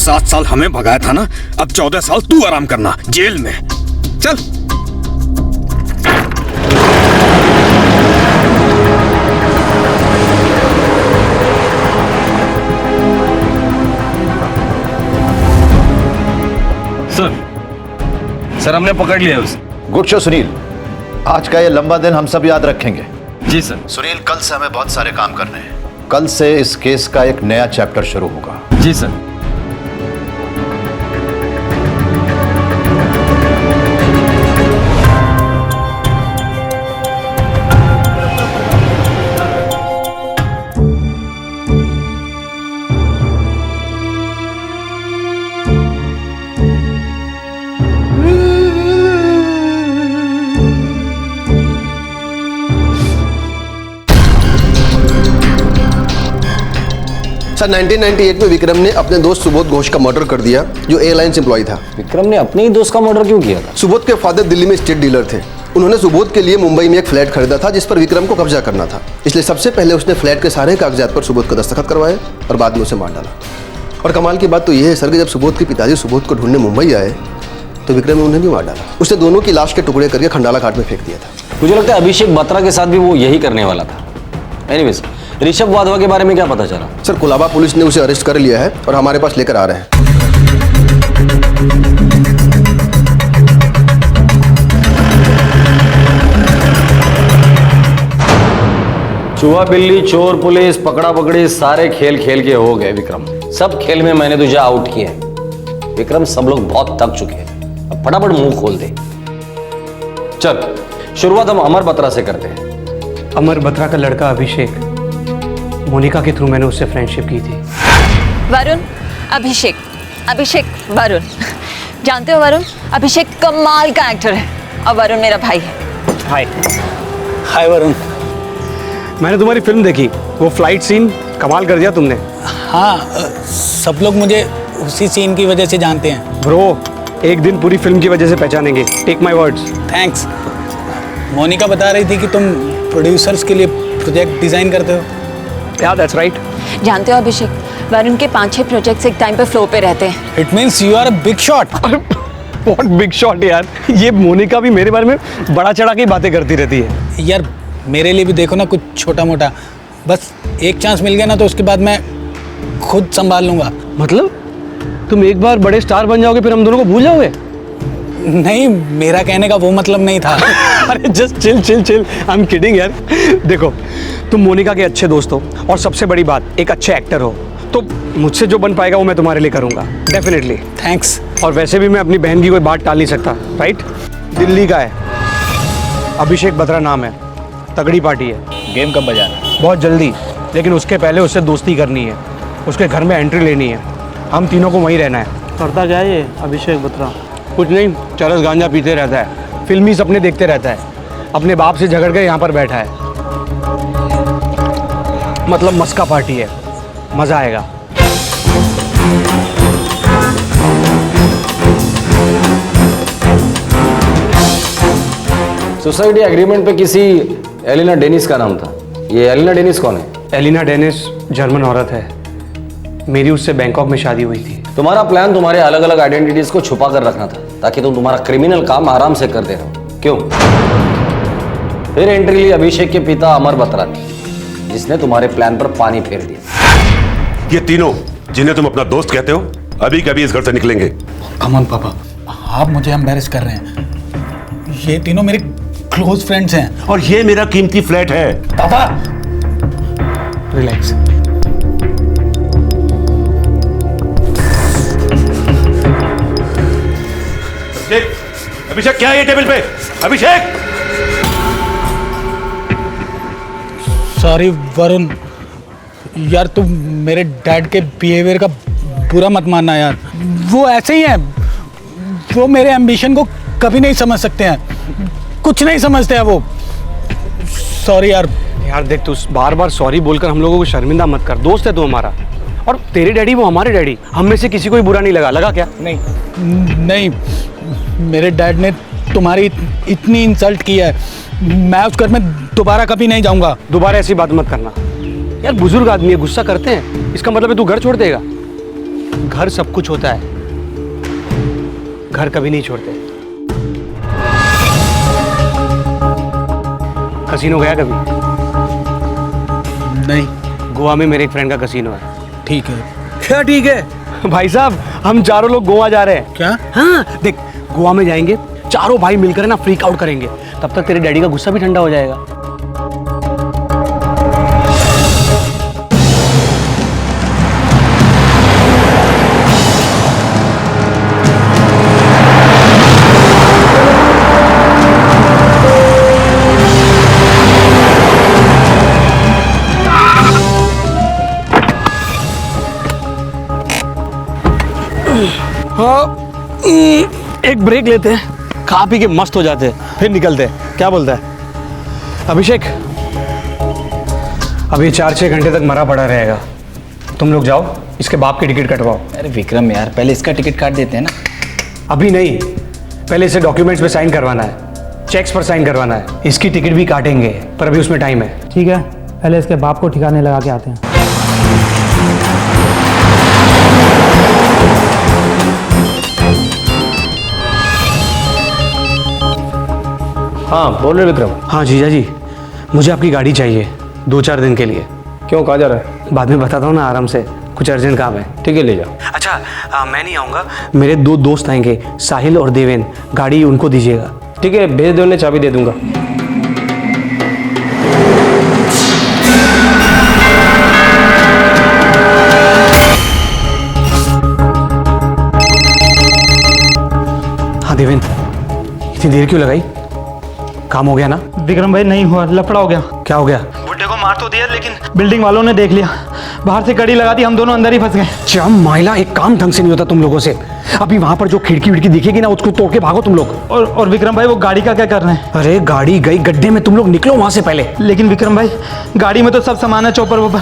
7 साल हमें भगाया था ना, अब 14 साल तू आराम करना जेल में। चल। सर हमने पकड़ लिया उसे। गुड शो सुनील, आज का ये लंबा दिन हम सब याद रखेंगे। जी सर। सुनील, कल से हमें बहुत सारे काम करने हैं। कल से इस केस का एक नया चैप्टर शुरू होगा। जी सर। सर 1998 में विक्रम ने अपने दोस्त सुबोध घोष का मर्डर कर दिया, जो एयरलाइंस एम्प्लॉय था। विक्रम ने अपने ही दोस्त का मर्डर क्यों किया था? सुबोध के फादर दिल्ली में स्टेट डीलर थे। उन्होंने सुबोध के लिए मुंबई में एक फ्लैट खरीदा था जिस पर विक्रम को कब्जा करना था, इसलिए सबसे पहले उसने फ्लैट के सारे कागजात पर सुबोध का दस्तखत करवाए और बाद में उसे मार डाला। और कमाल की बात तो यह है सर कि जब सुबोध के पिताजी सुबोध को ढूंढने मुंबई आए तो विक्रम ने उन्हें भी मार डाला। उसने दोनों की लाश के टुकड़े करके खंडाला घाट में फेंक दिया था। मुझे लगता है अभिषेक बत्रा के साथ भी वो यही करने वाला था। एनीवेज, ऋषभ वाधवा के बारे में क्या पता चला? सर कोलाबा पुलिस ने उसे अरेस्ट कर लिया है और हमारे पास लेकर आ रहे हैं। चूहा बिल्ली चोर पुलिस पकड़ा पकड़ी सारे खेल खेल के हो गए विक्रम। सब खेल में मैंने तुझे आउट किया है विक्रम। सब लोग बहुत थक चुके हैं, अब फटाफट मुंह खोल दे। चल शुरुआत हम अमर बत्रा से करते हैं। अमर बत्रा का लड़का अभिषेक, मोनिका के थ्रू मैंने उससे फ्रेंडशिप की थी। वरुण, अभिषेक, अभिषेक वरुण। जानते हो वरुण, अभिषेक कमाल का एक्टर है और वरुण मेरा भाई है। हाय। हाय वरुण। मैंने तुम्हारी फिल्म देखी, वो फ्लाइट सीन कमाल कर दिया तुमने। हाँ, सब लोग मुझे उसी सीन की वजह से जानते हैं। ब्रो, एक दिन पूरी फिल्म की वजह से पहचानेंगे। Take my words. Thanks. Monika बता रही थी कि तुम प्रोड्यूसर्स के लिए प्रोजेक्ट डिजाइन करते हो। Yeah, that's right. जानते हो अभिषेक, वरुण के 5-6 प्रोजेक्ट्स एक टाइम पे फ्लो पे रहते हैं। It means you are a big shot. What big shot यार? ये मोनिका भी मेरे बारे में बड़ा चढ़ा के बातें करती रहती है। यार मेरे लिए भी देखो ना कुछ छोटा मोटा, बस एक चांस मिल गया ना तो उसके बाद मैं खुद संभाल लूंगा। मतलब तुम एक बार बड़े स्टार बन जाओगे फिर हम दोनों को भूल जाओगे? नहीं, मेरा कहने का वो मतलब नहीं था। अरे just chill chill chill, I am kidding यार। देखो, तुम मोनिका के अच्छे दोस्त हो और सबसे बड़ी बात एक अच्छे एक्टर हो, तो मुझसे जो बन पाएगा वो मैं तुम्हारे लिए करूंगा डेफिनेटली। थैंक्स। और वैसे भी मैं अपनी बहन की कोई बात टाल नहीं सकता, राइट? दिल्ली का है, अभिषेक बत्रा नाम है, तगड़ी पार्टी है। गेम कब बजाना है? बहुत जल्दी, लेकिन उसके पहले उससे दोस्ती करनी है, उसके घर में एंट्री लेनी है, हम तीनों को वहीं रहना है। करता क्या है ये अभिषेक बत्रा? कुछ नहीं, चरस गांजा पीते रहता है, फिल्मी सपने देखते रहता है, अपने बाप से झगड़ के यहाँ पर बैठा है। मतलब मस्का पार्टी है, मजा आएगा। सोसाइटी एग्रीमेंट पे किसी एलिना डेनिस का नाम था। ये एलिना डेनिस कौन है? एलिना डेनिस जर्मन औरत है, मेरी उससे बैंकॉक में शादी हुई थी। तुम्हारा प्लान तुम्हारे अलग अलग आइडेंटिटीज को छुपा कर रखना था ताकि तुम तुम्हारा क्रिमिनल काम आराम से करते रहो। क्यों? फिर एंट्री ली अभिषेक के पिता अमर बत्रा ने, जिसने तुम्हारे प्लान पर पानी फेर दिया। ये तीनों जिन्हें तुम अपना दोस्त कहते हो अभी कभी इस घर से निकलेंगे। कमन पापा, आप मुझे एम्बैरेस कर रहे हैं। ये तीनों मेरे क्लोज फ्रेंड्स हैं और ये मेरा कीमती फ्लैट है। पापा रिलैक्स। अभिषेक क्या है ये टेबल पे? अभिषेक! सॉरी वरुण, यार तुम मेरे डैड के बिहेवियर का बुरा मत मानना यार। वो ऐसे ही हैं, वो मेरे एम्बिशन को कभी नहीं समझ सकते हैं, कुछ नहीं समझते हैं वो। सॉरी यार। यार देख, तू बार बार सॉरी बोलकर हम लोगों को शर्मिंदा मत कर। दोस्त है तू हमारा, और तेरे डैडी वो हमारे डैडी। हम में से किसी को भी बुरा नहीं लगा क्या? नहीं, मेरे डैड ने तुम्हारी इतनी इंसल्ट की है, मैं उस घर में दोबारा कभी नहीं जाऊंगा। दोबारा ऐसी बात मत करना यार, बुजुर्ग आदमी है, गुस्सा करते हैं, इसका मतलब है तू घर छोड़ देगा? घर सब कुछ होता है, घर कभी नहीं छोड़ते। कसीनो गया कभी? नहीं। गोवा में मेरे एक फ्रेंड का कसीनो है। ठीक है। क्या ठीक है? भाई साहब हम चारों लोग गोवा जा रहे हैं। क्या? हाँ देख, गोवा में जाएंगे, चारों भाई मिलकर ना फ्रीक आउट करेंगे, तब तक तेरे डैडी का गुस्सा भी ठंडा हो जाएगा। हाँ, एक ब्रेक लेते हैं, खा पी के मस्त हो जाते हैं, फिर निकलते हैं। क्या बोलता है अभिषेक? अब ये 4-6 घंटे तक मरा पड़ा रहेगा। तुम लोग जाओ, इसके बाप की टिकट कटवाओ। अरे विक्रम यार, पहले इसका टिकट काट देते हैं ना। अभी नहीं, पहले इसे डॉक्यूमेंट्स पे साइन करवाना है, चेक्स पर साइन करवाना है। इसकी टिकट भी काटेंगे, पर अभी उसमें टाइम है। ठीक है, पहले इसके बाप को ठिकाने लगा के आते हैं। हाँ बोल रहे विक्रम। हाँ जीजा जी, मुझे आपकी गाड़ी चाहिए 2-4 दिन के लिए। क्यों, कहाँ जा रहा है? बाद में बताता हूँ ना, आराम से, कुछ अर्जेंट काम है। ठीक है, ले जाओ। अच्छा मैं नहीं आऊँगा, मेरे 2 दोस्त आएंगे, साहिल और देवेन, गाड़ी उनको दीजिएगा। ठीक है, भेज दो, उन्हें चाबी दे दूंगा। हाँ देवेन, इतनी देर क्यों लगाई? काम हो गया ना? विक्रम भाई नहीं हुआ, लफड़ा हो गया। क्या हो गया? बुड्ढे को मार तो दिया, लेकिन बिल्डिंग वालों ने देख लिया, बाहर से कड़ी लगा दी, हम दोनों अंदर ही फंस गए। चम माइला, एक काम ढंग से नहीं होता तुम लोगों से। अभी वहां पर जो खिड़की विड़की दिखेगी ना, उसको तोड़ के भागो तुम लोग। और विक्रम भाई, वो गाड़ी का क्या कर रहे हैं? अरे गाड़ी गई गड्ढे में, तुम लोग निकलो वहां से पहले। लेकिन विक्रम भाई, गाड़ी में तो सब सामान है, चॉपर वॉपर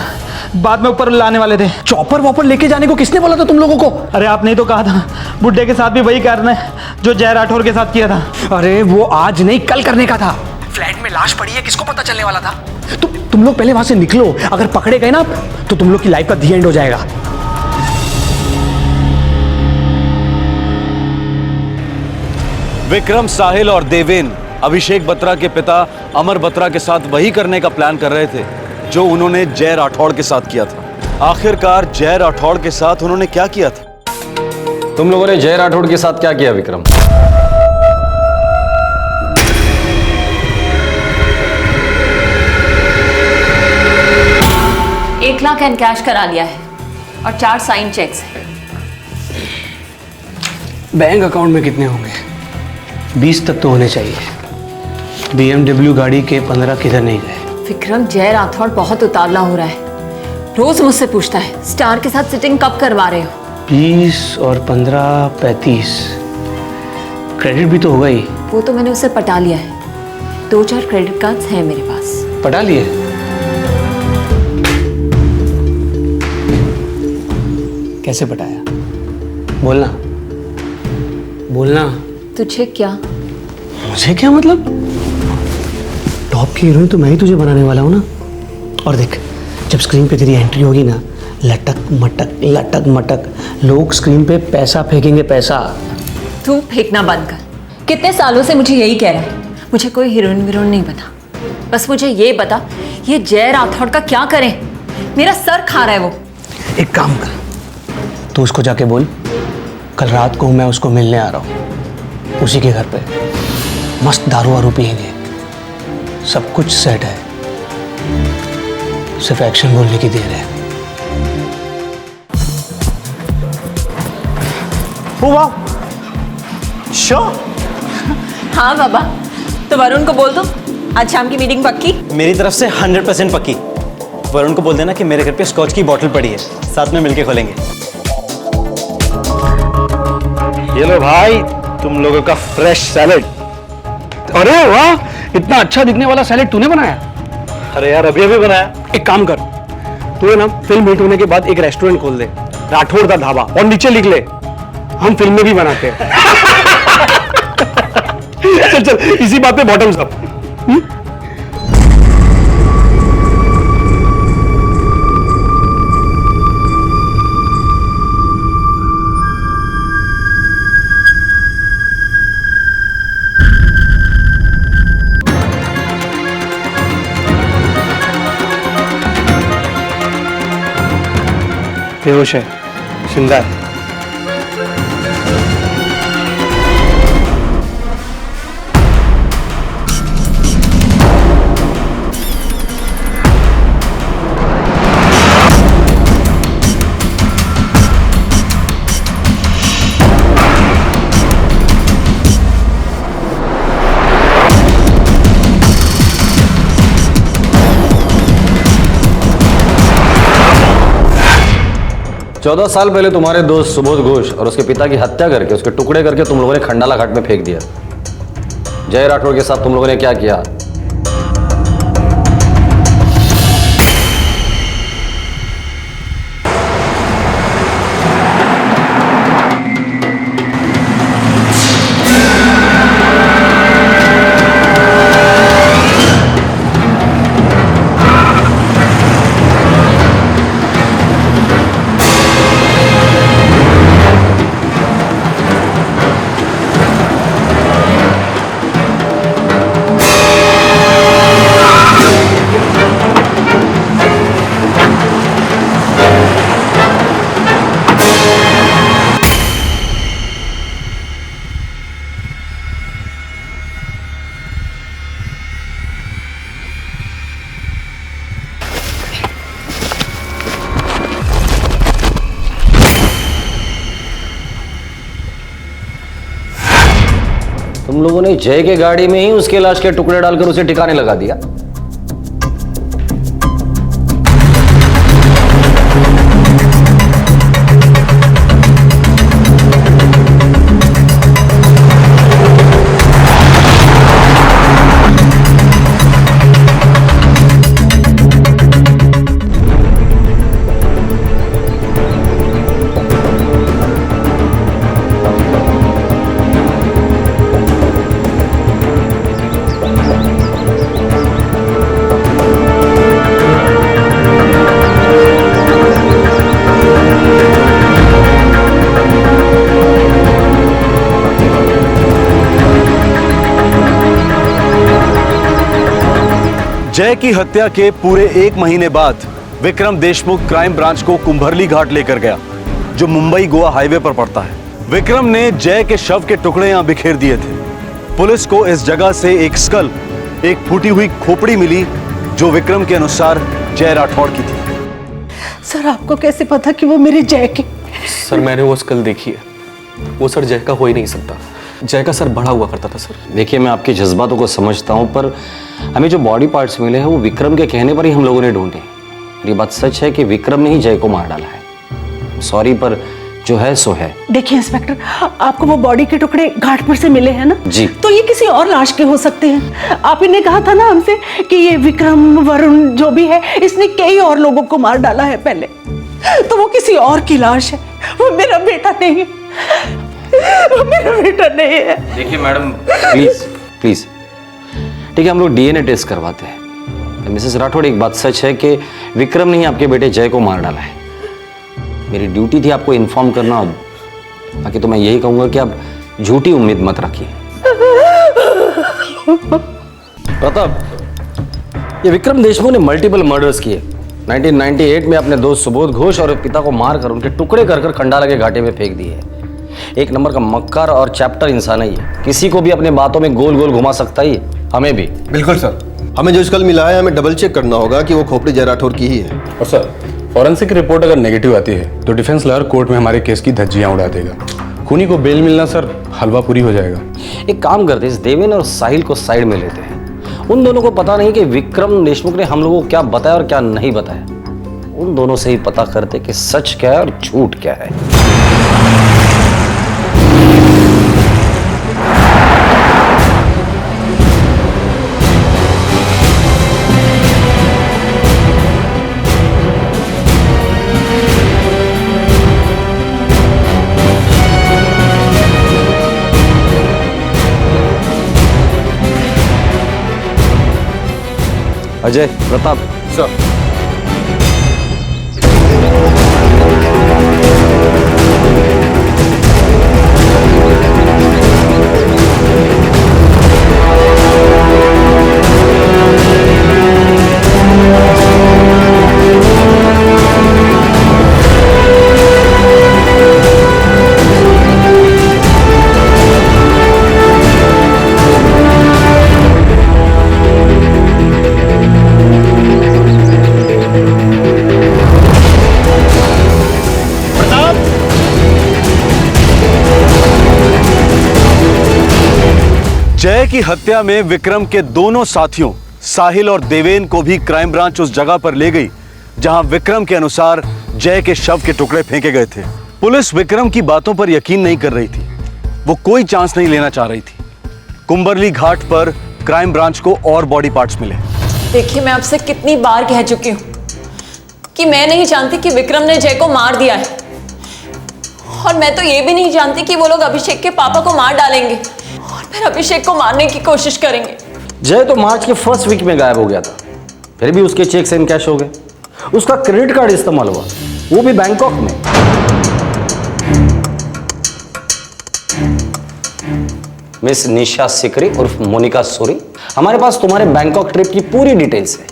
बाद में ऊपर लाने वाले थे। चॉपर वॉपर लेके जाने को किसने बोला था तुम लोगों को? अरे आपने तो कहा था, बुड्ढे के साथ भी वही करना है जो जय राठौर के साथ किया था। अरे वो आज नहीं, कल करने का था। फ्लैट में लाश पड़ी है, किसको पता चलने वाला था? तुम लोग पहले वहां से निकलो, अगर पकड़े गए ना तो तुम लोग की लाइफ का दी एंड हो जाएगा। विक्रम, साहिल और देवेन अभिषेक बत्रा के पिता अमर बत्रा के साथ वही करने का प्लान कर रहे थे जो उन्होंने जय राठौड़ के साथ किया था। आखिरकार जय राठौड़ के साथ उन्होंने क्या किया था? तुम लोगों ने जय राठौड़ के साथ क्या किया विक्रम? 1 लाख एंड कैश करा लिया है और 4 साइन चेक्स हैं। बैंक अकाउंट में कितने होंगे? 20 तक तो होने चाहिए। BMW गाड़ी के 15 किधर नहीं गए? विक्रम, जय राठौड़ बहुत उतावला हो रहा है, रोज मुझसे पूछता है स्टार के साथ सिटिंग कब करवा रहे हो। 20 और 15 35, क्रेडिट भी तो होगा ही। वो तो मैंने उसे पटा लिया है, 2-4 क्रेडिट कार्ड्स हैं मेरे पास। पटा लिए? कैसे पटाया? बोलना बोलना। तुझे क्या? मुझे क्या मतलब? टॉप की हीरोइन तो मैं ही तुझे बनाने वाला हूँ ना। और देख, जब स्क्रीन पे तेरी एंट्री होगी ना, लटक मटक लोग स्क्रीन पे पैसा फेंकेंगे, पैसा। तू फेंकना बंद कर। कितने सालों से मुझे यही कह रहा है, मुझे कोई हीरोइन वीरोइन नहीं बता, बस मुझे ये बता ये जय राठौड़ का क्या करें, मेरा सर खा रहा है वो। एक काम कर, तू उसको जाके बोल कल रात को मैं उसको मिलने आ रहा हूँ, उसी के घर पे मस्त दारू वारू पियेंगे, सब कुछ सेट है, सिर्फ एक्शन बोलने की देर है। हाँ बाबा, तो वरुण को बोल दो आज शाम की मीटिंग पक्की। मेरी तरफ से 100% पक्की। वरुण को बोल देना कि मेरे घर पे स्कॉच की बोतल पड़ी है, साथ में मिलके खोलेंगे। ये लो भाई, तुम लोगों का फ्रेश सैलेड। अरे वाह, इतना अच्छा दिखने वाला सैलेड तूने बनाया? अरे यार, अभी बनाया। एक काम कर, तू ना फिल्म हिट होने के बाद एक रेस्टोरेंट खोल दे, राठौड़ दा ढाबा, और नीचे लिख ले हम फिल्में भी बनाते हैं। चल चल, इसी बात पे बॉटम्स अप। बेहोश है, जिंदा है। चौदह साल पहले तुम्हारे दोस्त सुबोध घोष और उसके पिता की हत्या करके उसके टुकड़े करके तुम लोगों ने खंडाला घाट में फेंक दिया। जय राठौड़ के साथ तुम लोगों ने क्या किया? तुम लोगों ने जय के गाड़ी में ही उसके लाश के टुकड़े डालकर उसे ठिकाने लगा दिया। जय की हत्या के पूरे 1 महीने बाद विक्रम देशमुख क्राइम ब्रांच को कुंभरली घाट लेकर गया, जो मुंबई गोवा हाईवे पर पड़ता है। विक्रम ने जय के शव के टुकड़े यहां बिखेर दिए थे। पुलिस को इस जगह से एक स्कल, एक फूटी हुई खोपड़ी मिली, जो विक्रम के अनुसार जय राठौड़ की थी। सर आपको कैसे पता कि वो मेरे जय के? सर मैंने वो स्कल देखी है, वो सर जय का हो ही नहीं सकता। जय का सर बड़ा हुआ करता था सर। देखिए, मैं आपके जज्बातों को समझता हूं, पर हमें जो बॉडी पार्ट्स मिले हैं वो विक्रम के कहने पर ही हम लोगों ने ढूंढे। ये बात सच है कि विक्रम ने ही जय को मार डाला है। सॉरी, पर जो है सो है। देखिए इंस्पेक्टर, आपको वो बॉडी के टुकड़े घाट पर से मिले हैं ना जी, तो ये किसी और लाश के हो सकते हैं। आप इन्हें कहा था ना हमसे कि ये विक्रम वरुण जो भी है, इसने कई और लोगों को मार डाला है पहले, तो वो किसी और की लाश है। वो मेरा बेटा नहीं है, वो मेरा बेटा नहीं है। देखिए मैडम, प्लीज प्लीज, ठीक है, हम लोग डीएनए टेस्ट करवाते हैं। मिसेस राठौड़, एक बात सच है कि विक्रम ने ही आपके बेटे जय को मार डाला है। मेरी ड्यूटी थी आपको इन्फॉर्म करना, बाकी तो मैं यही कहूंगा कि आप झूठी उम्मीद मत रखिए। प्रताप, ये विक्रम देशमुख ने मल्टीपल मर्डर्स किए। 1998 में अपने दोस्त सुबोध घोष और पिता को मारकर उनके टुकड़े कर खंडाला के घाटे में फेंक दिए। एक नंबर का मक्कार और चैप्टर इंसान है ये, किसी को भी अपने बातों में गोल गोल घुमा सकता है, हमें भी। बिल्कुल सर, हमें जो स्कल मिला है हमें डबल चेक करना होगा कि वो खोपड़ी जय राठौड़ की ही है। और सर, फॉरेंसिक रिपोर्ट अगर नेगेटिव आती है तो डिफेंस लॉयर कोर्ट में हमारे केस की धज्जियां उड़ा देगा। खूनी को बेल मिलना सर हलवा पूरी हो जाएगा। एक काम करते हैं, इस देवेन और साहिल को साइड में लेते हैं। उन दोनों को पता नहीं कि विक्रम देशमुख ने हम लोगों को क्या बताया और क्या नहीं बताया। उन दोनों से ही पता करते कि सच क्या है और झूठ क्या है। अजय, प्रताप सर। जय की हत्या में विक्रम के दोनों साथियों साहिल और देवेन को भी क्राइम ब्रांच उस जगह पर ले गई जहां विक्रम के अनुसार जय के शव के टुकड़े फेंके गए थे। पुलिस विक्रम की बातों पर यकीन नहीं कर रही थी, वो कोई चांस नहीं लेना चाह रही थी। कुंबरली घाट पर क्राइम ब्रांच को और बॉडी पार्ट्स मिले। देखिए, मैं आपसे कितनी बार कह चुकी हूँ कि मैं नहीं जानती कि विक्रम ने जय को मार दिया है, और मैं तो ये भी नहीं जानती कि वो लोग अभिषेक के पापा को मार डालेंगे और फिर अभिषेक को मारने की कोशिश करेंगे। जय तो मार्च के फर्स्ट वीक में गायब हो गया था, फिर भी उसके चेक्स इन कैश हो गए। उसका क्रेडिट कार्ड इस्तेमाल हुआ, वो भी बैंकॉक में। मिस निशा सिकरी उर्फ मोनिका सूरी, हमारे पास तुम्हारे बैंकॉक ट्रिप की पूरी डिटेल्स है।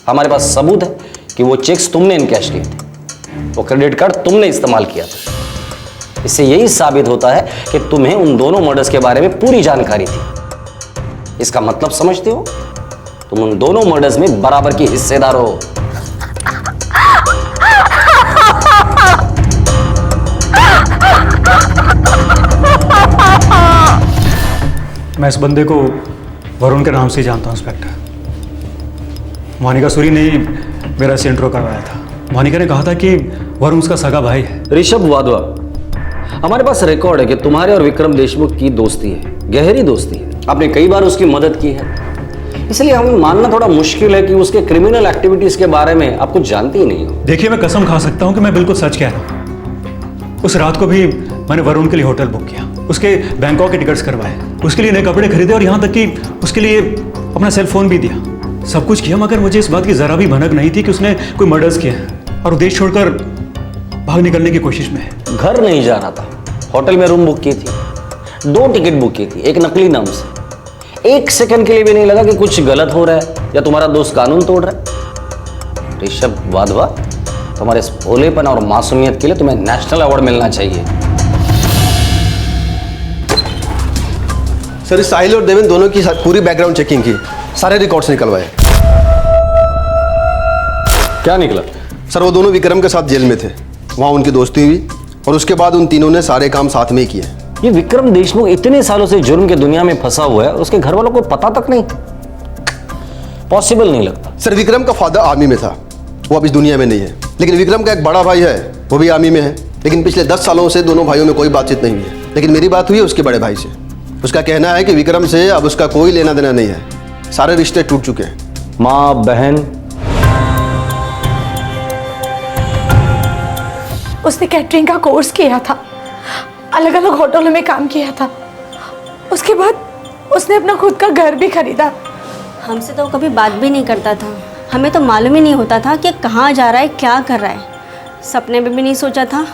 हमारे पास सबूत है कि वो चेक्स तुमने इनकैश लिए थे, वो क्रेडिट कार्ड तुमने इस्तेमाल किया था। इससे यही साबित होता है कि तुम्हें उन दोनों मर्डर्स के बारे में पूरी जानकारी थी। इसका मतलब समझते हो? तुम उन दोनों मर्डर्स में बराबर की हिस्सेदार हो। मैं इस बंदे को वरुण के नाम से जानता हूं इंस्पेक्टर। मोनिका सूरी ने मेरा से इंट्रो करवाया था। मोनिका ने कहा था कि वरुण उसका सगा भाई है। ऋषभ वाधवा, हमारे पास रिकॉर्ड है कि तुम्हारे और विक्रम देशमुख की दोस्ती है, गहरी दोस्ती है। आपने कई बार उसकी मदद की है, इसलिए हमें मानना थोड़ा मुश्किल है कि उसके क्रिमिनल एक्टिविटीज के बारे में आप कुछ जानते ही नहीं हो। देखिए, मैं कसम खा सकता हूं कि मैं बिल्कुल सच कह रहा हूं। उस रात को भी मैंने वरुण के लिए होटल बुक किया, उसके बैंकॉक के टिकट्स करवाए, उसके लिए नए कपड़े खरीदे और यहाँ तक कि उसके लिए अपना सेल फोन भी दिया। सब कुछ किया, मगर मुझे इस बात की जरा भी भनक नहीं थी कि उसने कोई मर्डर्स किए और वो देश छोड़कर भाग निकलने की कोशिश में है। घर नहीं जाना था, होटल में रूम बुक की थी, 2 टिकट बुक की थी एक नकली नाम से। 1 सेकंड के लिए भी नहीं लगा कि कुछ गलत हो रहा है या तुम्हारा दोस्त कानून तोड़ रहा है। ऋषभ वाधवा, तुम्हारे इस भोलेपन और मासूमियत के लिए तुम्हें नेशनल अवार्ड मिलना चाहिए। सर, इस साहिल और देवेन दोनों की पूरी बैकग्राउंड चेकिंग की, सारे रिकॉर्ड्स निकलवाए। क्या निकला? सर, वो दोनों विक्रम के साथ जेल में थे, वहाँ उनकी दोस्ती हुई और उसके बाद उन तीनों ने सारे काम साथ में ही किए। ये विक्रम देशमुख इतने सालों से जुर्म के दुनिया में फंसा हुआ है, उसके घर वालों को पता तक नहीं। पॉसिबल नहीं लगता। सर, विक्रम का फादर आर्मी में था, वो अब इस दुनिया में नहीं है। लेकिन विक्रम का एक बड़ा भाई है, वो भी आर्मी में है। लेकिन पिछले 10 सालों से दोनों भाइयों में कोई बातचीत नहीं हुई है। लेकिन मेरी बात हुई है उसके बड़े भाई से। उसका कहना है कि विक्रम से अब उसका कोई लेना देना नहीं है, सारे रिश्ते टूट चुके हैं। माँ बहन, उसने कैटरिंग का कोर्स किया था, अलग अलग होटलों में काम किया था। उसके बाद उसने अपना खुद का घर भी खरीदा। हमसे तो कभी बात भी नहीं करता था, हमें तो मालूम ही नहीं होता था कि कहाँ जा रहा है, क्या कर रहा है। सपने में भी नहीं सोचा था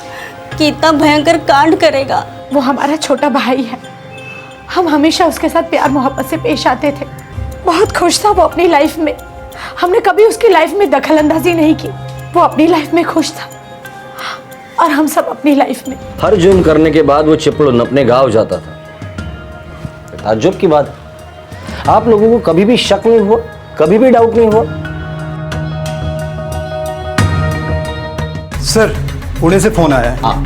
कि इतना भयंकर कांड करेगा। वो हमारा छोटा भाई है, हम हमेशा उसके साथ प्यार मोहब्बत से पेश आते थे। बहुत खुश था वो अपनी लाइफ में, हमने कभी उसकी लाइफ में दखल अंदाजी नहीं की। वो अपनी लाइफ में खुश था और हम सब अपनी लाइफ में। हर जुर्म करने के बाद वो चिपळूण अपने गांव जाता था। ताज्जुब की बात, आप लोगों को कभी भी शक नहीं हुआ, कभी भी डाउट नहीं हुआ? सर, पुणे से फोन आया है। हाँ,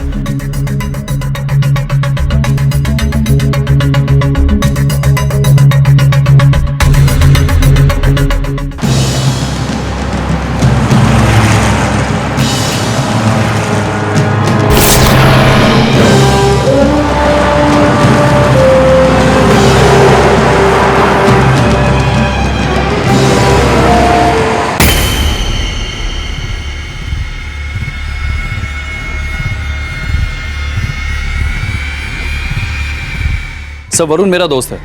सर, वरुण मेरा दोस्त है।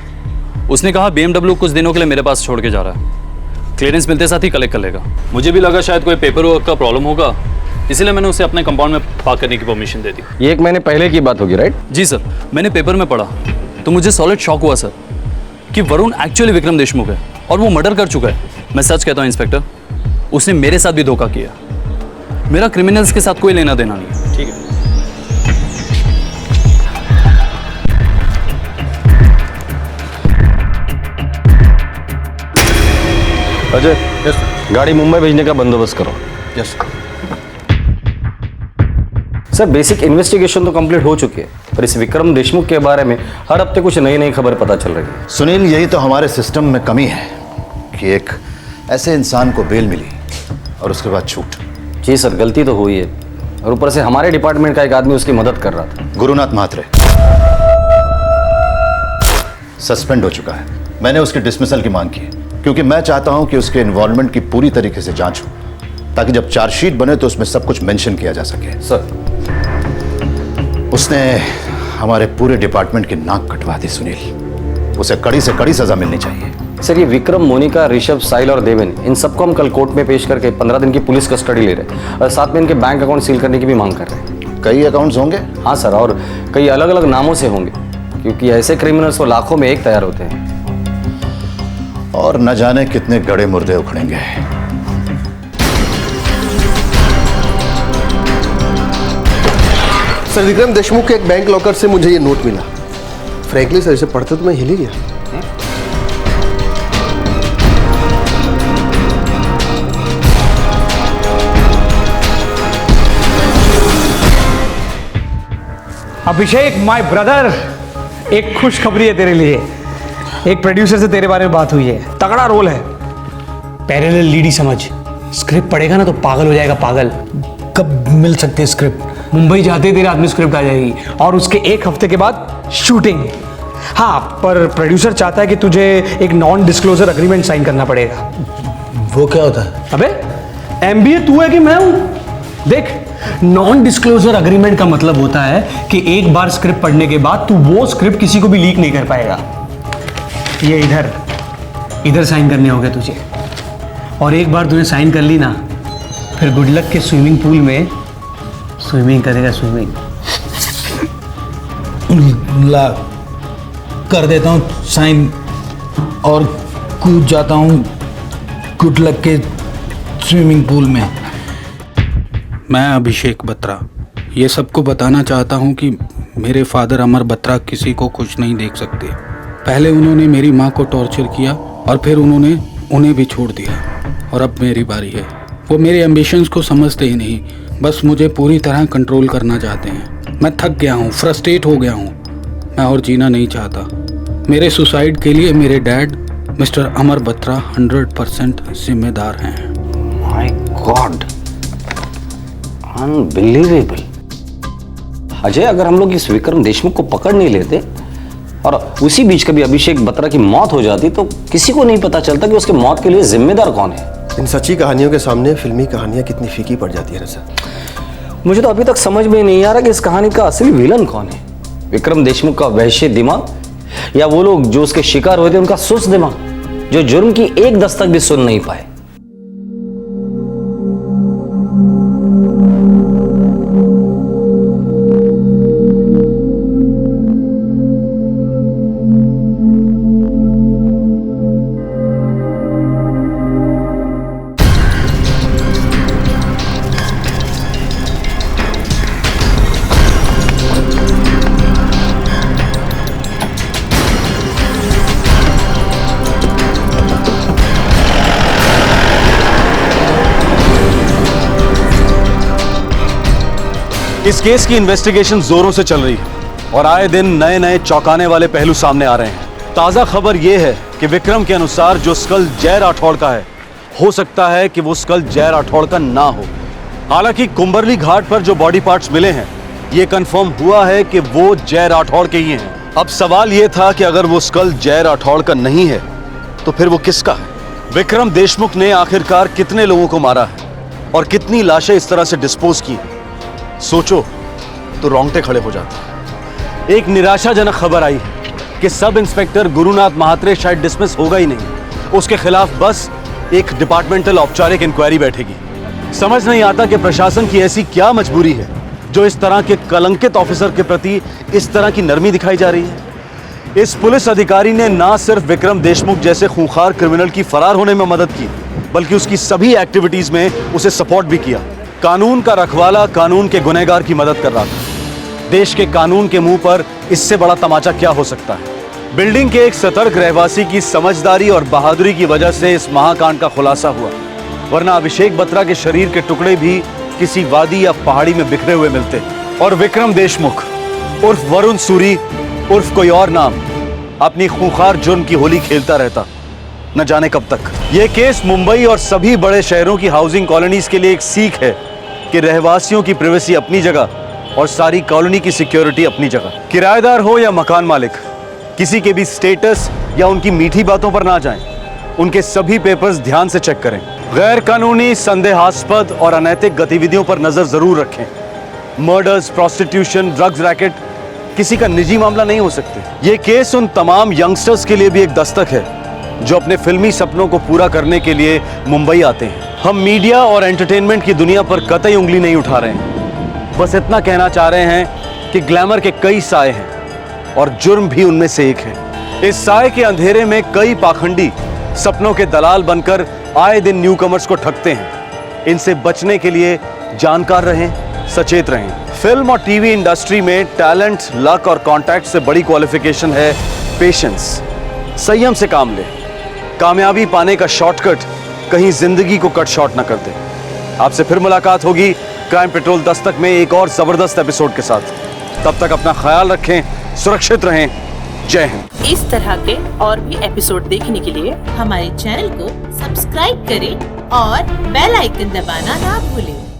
उसने कहा BMW कुछ दिनों के लिए मेरे पास छोड़ के जा रहा है। क्लियरेंस मिलते साथ ही कलेक्ट कर लेगा। मुझे भी लगा शायद कोई पेपर वर्क का प्रॉब्लम होगा, इसलिए मैंने उसे अपने कंपाउंड में पार्क करने की परमिशन दे दी। ये 1 महीने पहले की बात होगी, राइट? जी सर, मैंने पेपर में पढ़ा तो मुझे सॉलिड शॉक हुआ सर कि वरुण एक्चुअली विक्रम देशमुख है और वो मर्डर कर चुका है। मैं सच कहता हूँ इंस्पेक्टर, उसने मेरे साथ भी धोखा किया। मेरा क्रिमिनल्स के साथ कोई लेना देना नहीं। ठीक है। अजय, गाड़ी मुंबई भेजने का बंदोबस्त करो। यस सर बेसिक इन्वेस्टिगेशन तो कंप्लीट हो चुकी है, पर इस विक्रम देशमुख के बारे में हर हफ्ते कुछ नई नई खबर पता चल रही है। सुनील, यही तो हमारे सिस्टम में कमी है कि एक ऐसे इंसान को बेल मिली और उसके बाद छूट। जी सर, गलती तो हुई है, और ऊपर से हमारे डिपार्टमेंट का एक आदमी उसकी मदद कर रहा था। गुरुनाथ महात्रे सस्पेंड हो चुका है। मैंने उसके डिसमिसल की मांग की है, क्योंकि मैं चाहता हूं कि उसके इन्वॉल्वमेंट की पूरी तरीके से जांच हो, ताकि जब चार्जशीट बने तो उसमें सब कुछ मेंशन किया जा सके। सर, उसने हमारे पूरे डिपार्टमेंट की नाक कटवा दी सुनील। उसे कड़ी से कड़ी सजा मिलनी चाहिए। सर ये विक्रम, मोनिका, ऋषभ, साहिल और देवेन, इन सबको हम कल कोर्ट में पेश करके 15 दिन की पुलिस कस्टडी ले रहे हैं, और साथ में इनके बैंक अकाउंट सील करने की भी मांग कर रहे हैं। कई अकाउंट्स होंगे? हाँ सर, और कई अलग अलग नामों से होंगे, क्योंकि ऐसे क्रिमिनल्स वो लाखों में एक तैयार होते हैं। और न जाने कितने गड़े मुर्दे उखड़ेंगे। सर, विक्रम देशमुख के एक बैंक लॉकर से मुझे ये नोट मिला। फ्रैंकली सर, इसे पढ़ते तो मैं हिल ही गया। अभिषेक माय ब्रदर, एक खुशखबरी है तेरे लिए। एक प्रोड्यूसर से तेरे बारे में बात हुई है, तगड़ा रोल है। पैरेलल लीड ही समझ। स्क्रिप्ट पढ़ेगा ना तो पागल हो जाएगा, पागल। कब मिल सकती है स्क्रिप्ट? मुंबई जाते ही तेरे हाथ में स्क्रिप्ट आ जाएगी, और उसके 1 हफ्ते के बाद शूटिंग। हाँ, पर प्रोड्यूसर चाहता है कि तुझे एक नॉन डिस्क्लोजर अग्रीमेंट साइन करना पड़ेगा। वो क्या होता है? अबे एमबीए तू है कि मैं हूं? देख, नॉन डिस्क्लोजर अग्रीमेंट का मतलब होता है कि एक बार स्क्रिप्ट पढ़ने के बाद तू वो स्क्रिप्ट किसी को भी लीक नहीं कर पाएगा। ये इधर साइन करने होंगे तुझे, और एक बार तूने साइन कर ली ना, फिर गुड लक के स्विमिंग पूल में स्विमिंग करेगा, स्विमिंग। ला कर देता हूँ साइन और कूद जाता हूँ गुड लक के स्विमिंग पूल में। मैं अभिषेक बत्रा ये सबको बताना चाहता हूँ कि मेरे फादर अमर बत्रा किसी को खुश नहीं देख सकते। पहले उन्होंने मेरी माँ को टॉर्चर किया और फिर उन्होंने उन्हें भी छोड़ दिया, और अब मेरी बारी है। वो मेरे एम्बिशंस को समझते ही नहीं, बस मुझे पूरी तरह कंट्रोल करना चाहते हैं। मैं थक गया हूँ, फ्रस्ट्रेट हो गया हूँ, मैं और जीना नहीं चाहता। मेरे सुसाइड के लिए मेरे डैड मिस्टर अमर बत्रा 100% जिम्मेदार हैं। My God, unbelievable. अजय, अगर हम लोग इस विक्रम देशमुख को पकड़ नहीं लेते और उसी बीच कभी अभिषेक बत्रा की मौत हो जाती, तो किसी को नहीं पता चलता कि उसके मौत के लिए जिम्मेदार कौन है। इन सच्ची कहानियों के सामने फिल्मी कहानियां कितनी फीकी पड़ जाती है ना सर। मुझे तो अभी तक समझ में नहीं आ रहा कि इस कहानी का असली विलन कौन है। विक्रम देशमुख का वहशी दिमाग, या वो लोग जो उसके शिकार हुए थे उनका सुस्त दिमाग, जो जुर्म की एक दस्तक भी सुन नहीं पाए। इस केस की इन्वेस्टिगेशन जोरों से चल रही है और आए दिन नए नए चौंकाने वाले पहलू सामने आ रहे हैं। ताजा खबर यह है कि विक्रम के अनुसार जो स्कल जय राठौड़ का है, हो सकता है कि वो स्कल जय राठौड़ का ना हो। हालांकि कुंबरली घाट पर जो बॉडी पार्ट्स मिले हैं, ये कंफर्म हुआ है कि वो जय राठौड़ के ही हैं। अब सवाल यह था कि अगर वो स्कल जय राठौड़ का नहीं है तो फिर वो किसका है? विक्रम देशमुख ने आखिरकार कितने लोगों को मारा है और कितनी लाशें इस तरह से डिस्पोज की? सोचो तो रोंगटे खड़े हो जाते हैं। एक निराशाजनक खबर आई है कि सब इंस्पेक्टर गुरुनाथ महात्रे शायद डिसमिस होगा ही नहीं, उसके खिलाफ बस एक डिपार्टमेंटल औपचारिक इंक्वायरी बैठेगी। समझ नहीं आता कि प्रशासन की ऐसी क्या मजबूरी है जो इस तरह के कलंकित ऑफिसर के प्रति इस तरह की नरमी दिखाई जा रही है। इस पुलिस अधिकारी ने ना सिर्फ विक्रम देशमुख जैसे खूंखार क्रिमिनल की फरार होने में मदद की, बल्कि उसकी सभी एक्टिविटीज में उसे सपोर्ट भी किया। कानून का रखवाला कानून के गुनहगार की मदद कर रहा था। देश के कानून के मुंह पर इससे बड़ा तमाचा क्या हो सकता है? बिल्डिंग के एक सतर्क रहवासी की समझदारी और बहादुरी की वजह से इस महाकांड का खुलासा हुआ, वरना अभिषेक बत्रा के शरीर के टुकड़े भी किसी वादी या पहाड़ी में बिखरे हुए मिलते। और विक्रम देशमुख उर्फ वरुण सूरी उर्फ कोई और नाम अपनी खूंखार जुर्म की होली खेलता रहता, न जाने कब तक। यह केस मुंबई और सभी बड़े शहरों की हाउसिंग कॉलोनीज के लिए एक सीख है कि रहवासियों की प्राइवेसी अपनी जगह और सारी कॉलोनी की सिक्योरिटी अपनी जगह। किराएदार हो या मकान मालिक, किसी के भी स्टेटस या उनकी मीठी बातों पर ना जाएं। उनके सभी पेपर्स ध्यान से चेक करें। गैर कानूनी, संदेहास्पद और अनैतिक गतिविधियों पर नजर जरूर रखें। मर्डर्स, प्रोस्टिट्यूशन, ड्रग्स रैकेट किसी का निजी मामला नहीं हो सकते। ये केस उन तमाम यंगस्टर्स के लिए भी एक दस्तक है जो अपने फिल्मी सपनों को पूरा करने के लिए मुंबई आते हैं। हम मीडिया और एंटरटेनमेंट की दुनिया पर कतई उंगली नहीं उठा रहे हैं, बस इतना कहना चाह रहे हैं कि ग्लैमर के कई साए हैं और जुर्म भी उनमें से एक है। इस साए के अंधेरे में कई पाखंडी सपनों के दलाल बनकर आए दिन न्यूकमर्स को ठगते हैं। इनसे बचने के लिए जानकार रहें, सचेत रहें। फिल्म और टीवी इंडस्ट्री में टैलेंट, लक और कॉन्टैक्ट से बड़ी क्वालिफिकेशन है पेशेंस। संयम से काम ले। कामयाबी पाने का शॉर्टकट कहीं जिंदगी को कट शॉर्ट ना कर दे। आपसे फिर मुलाकात होगी क्राइम पेट्रोल दस्तक में एक और जबरदस्त एपिसोड के साथ। तब तक अपना ख्याल रखें, सुरक्षित रहें। जय हिंद। इस तरह के और भी एपिसोड देखने के लिए हमारे चैनल को सब्सक्राइब करें और बेल आइकन दबाना ना भूलें।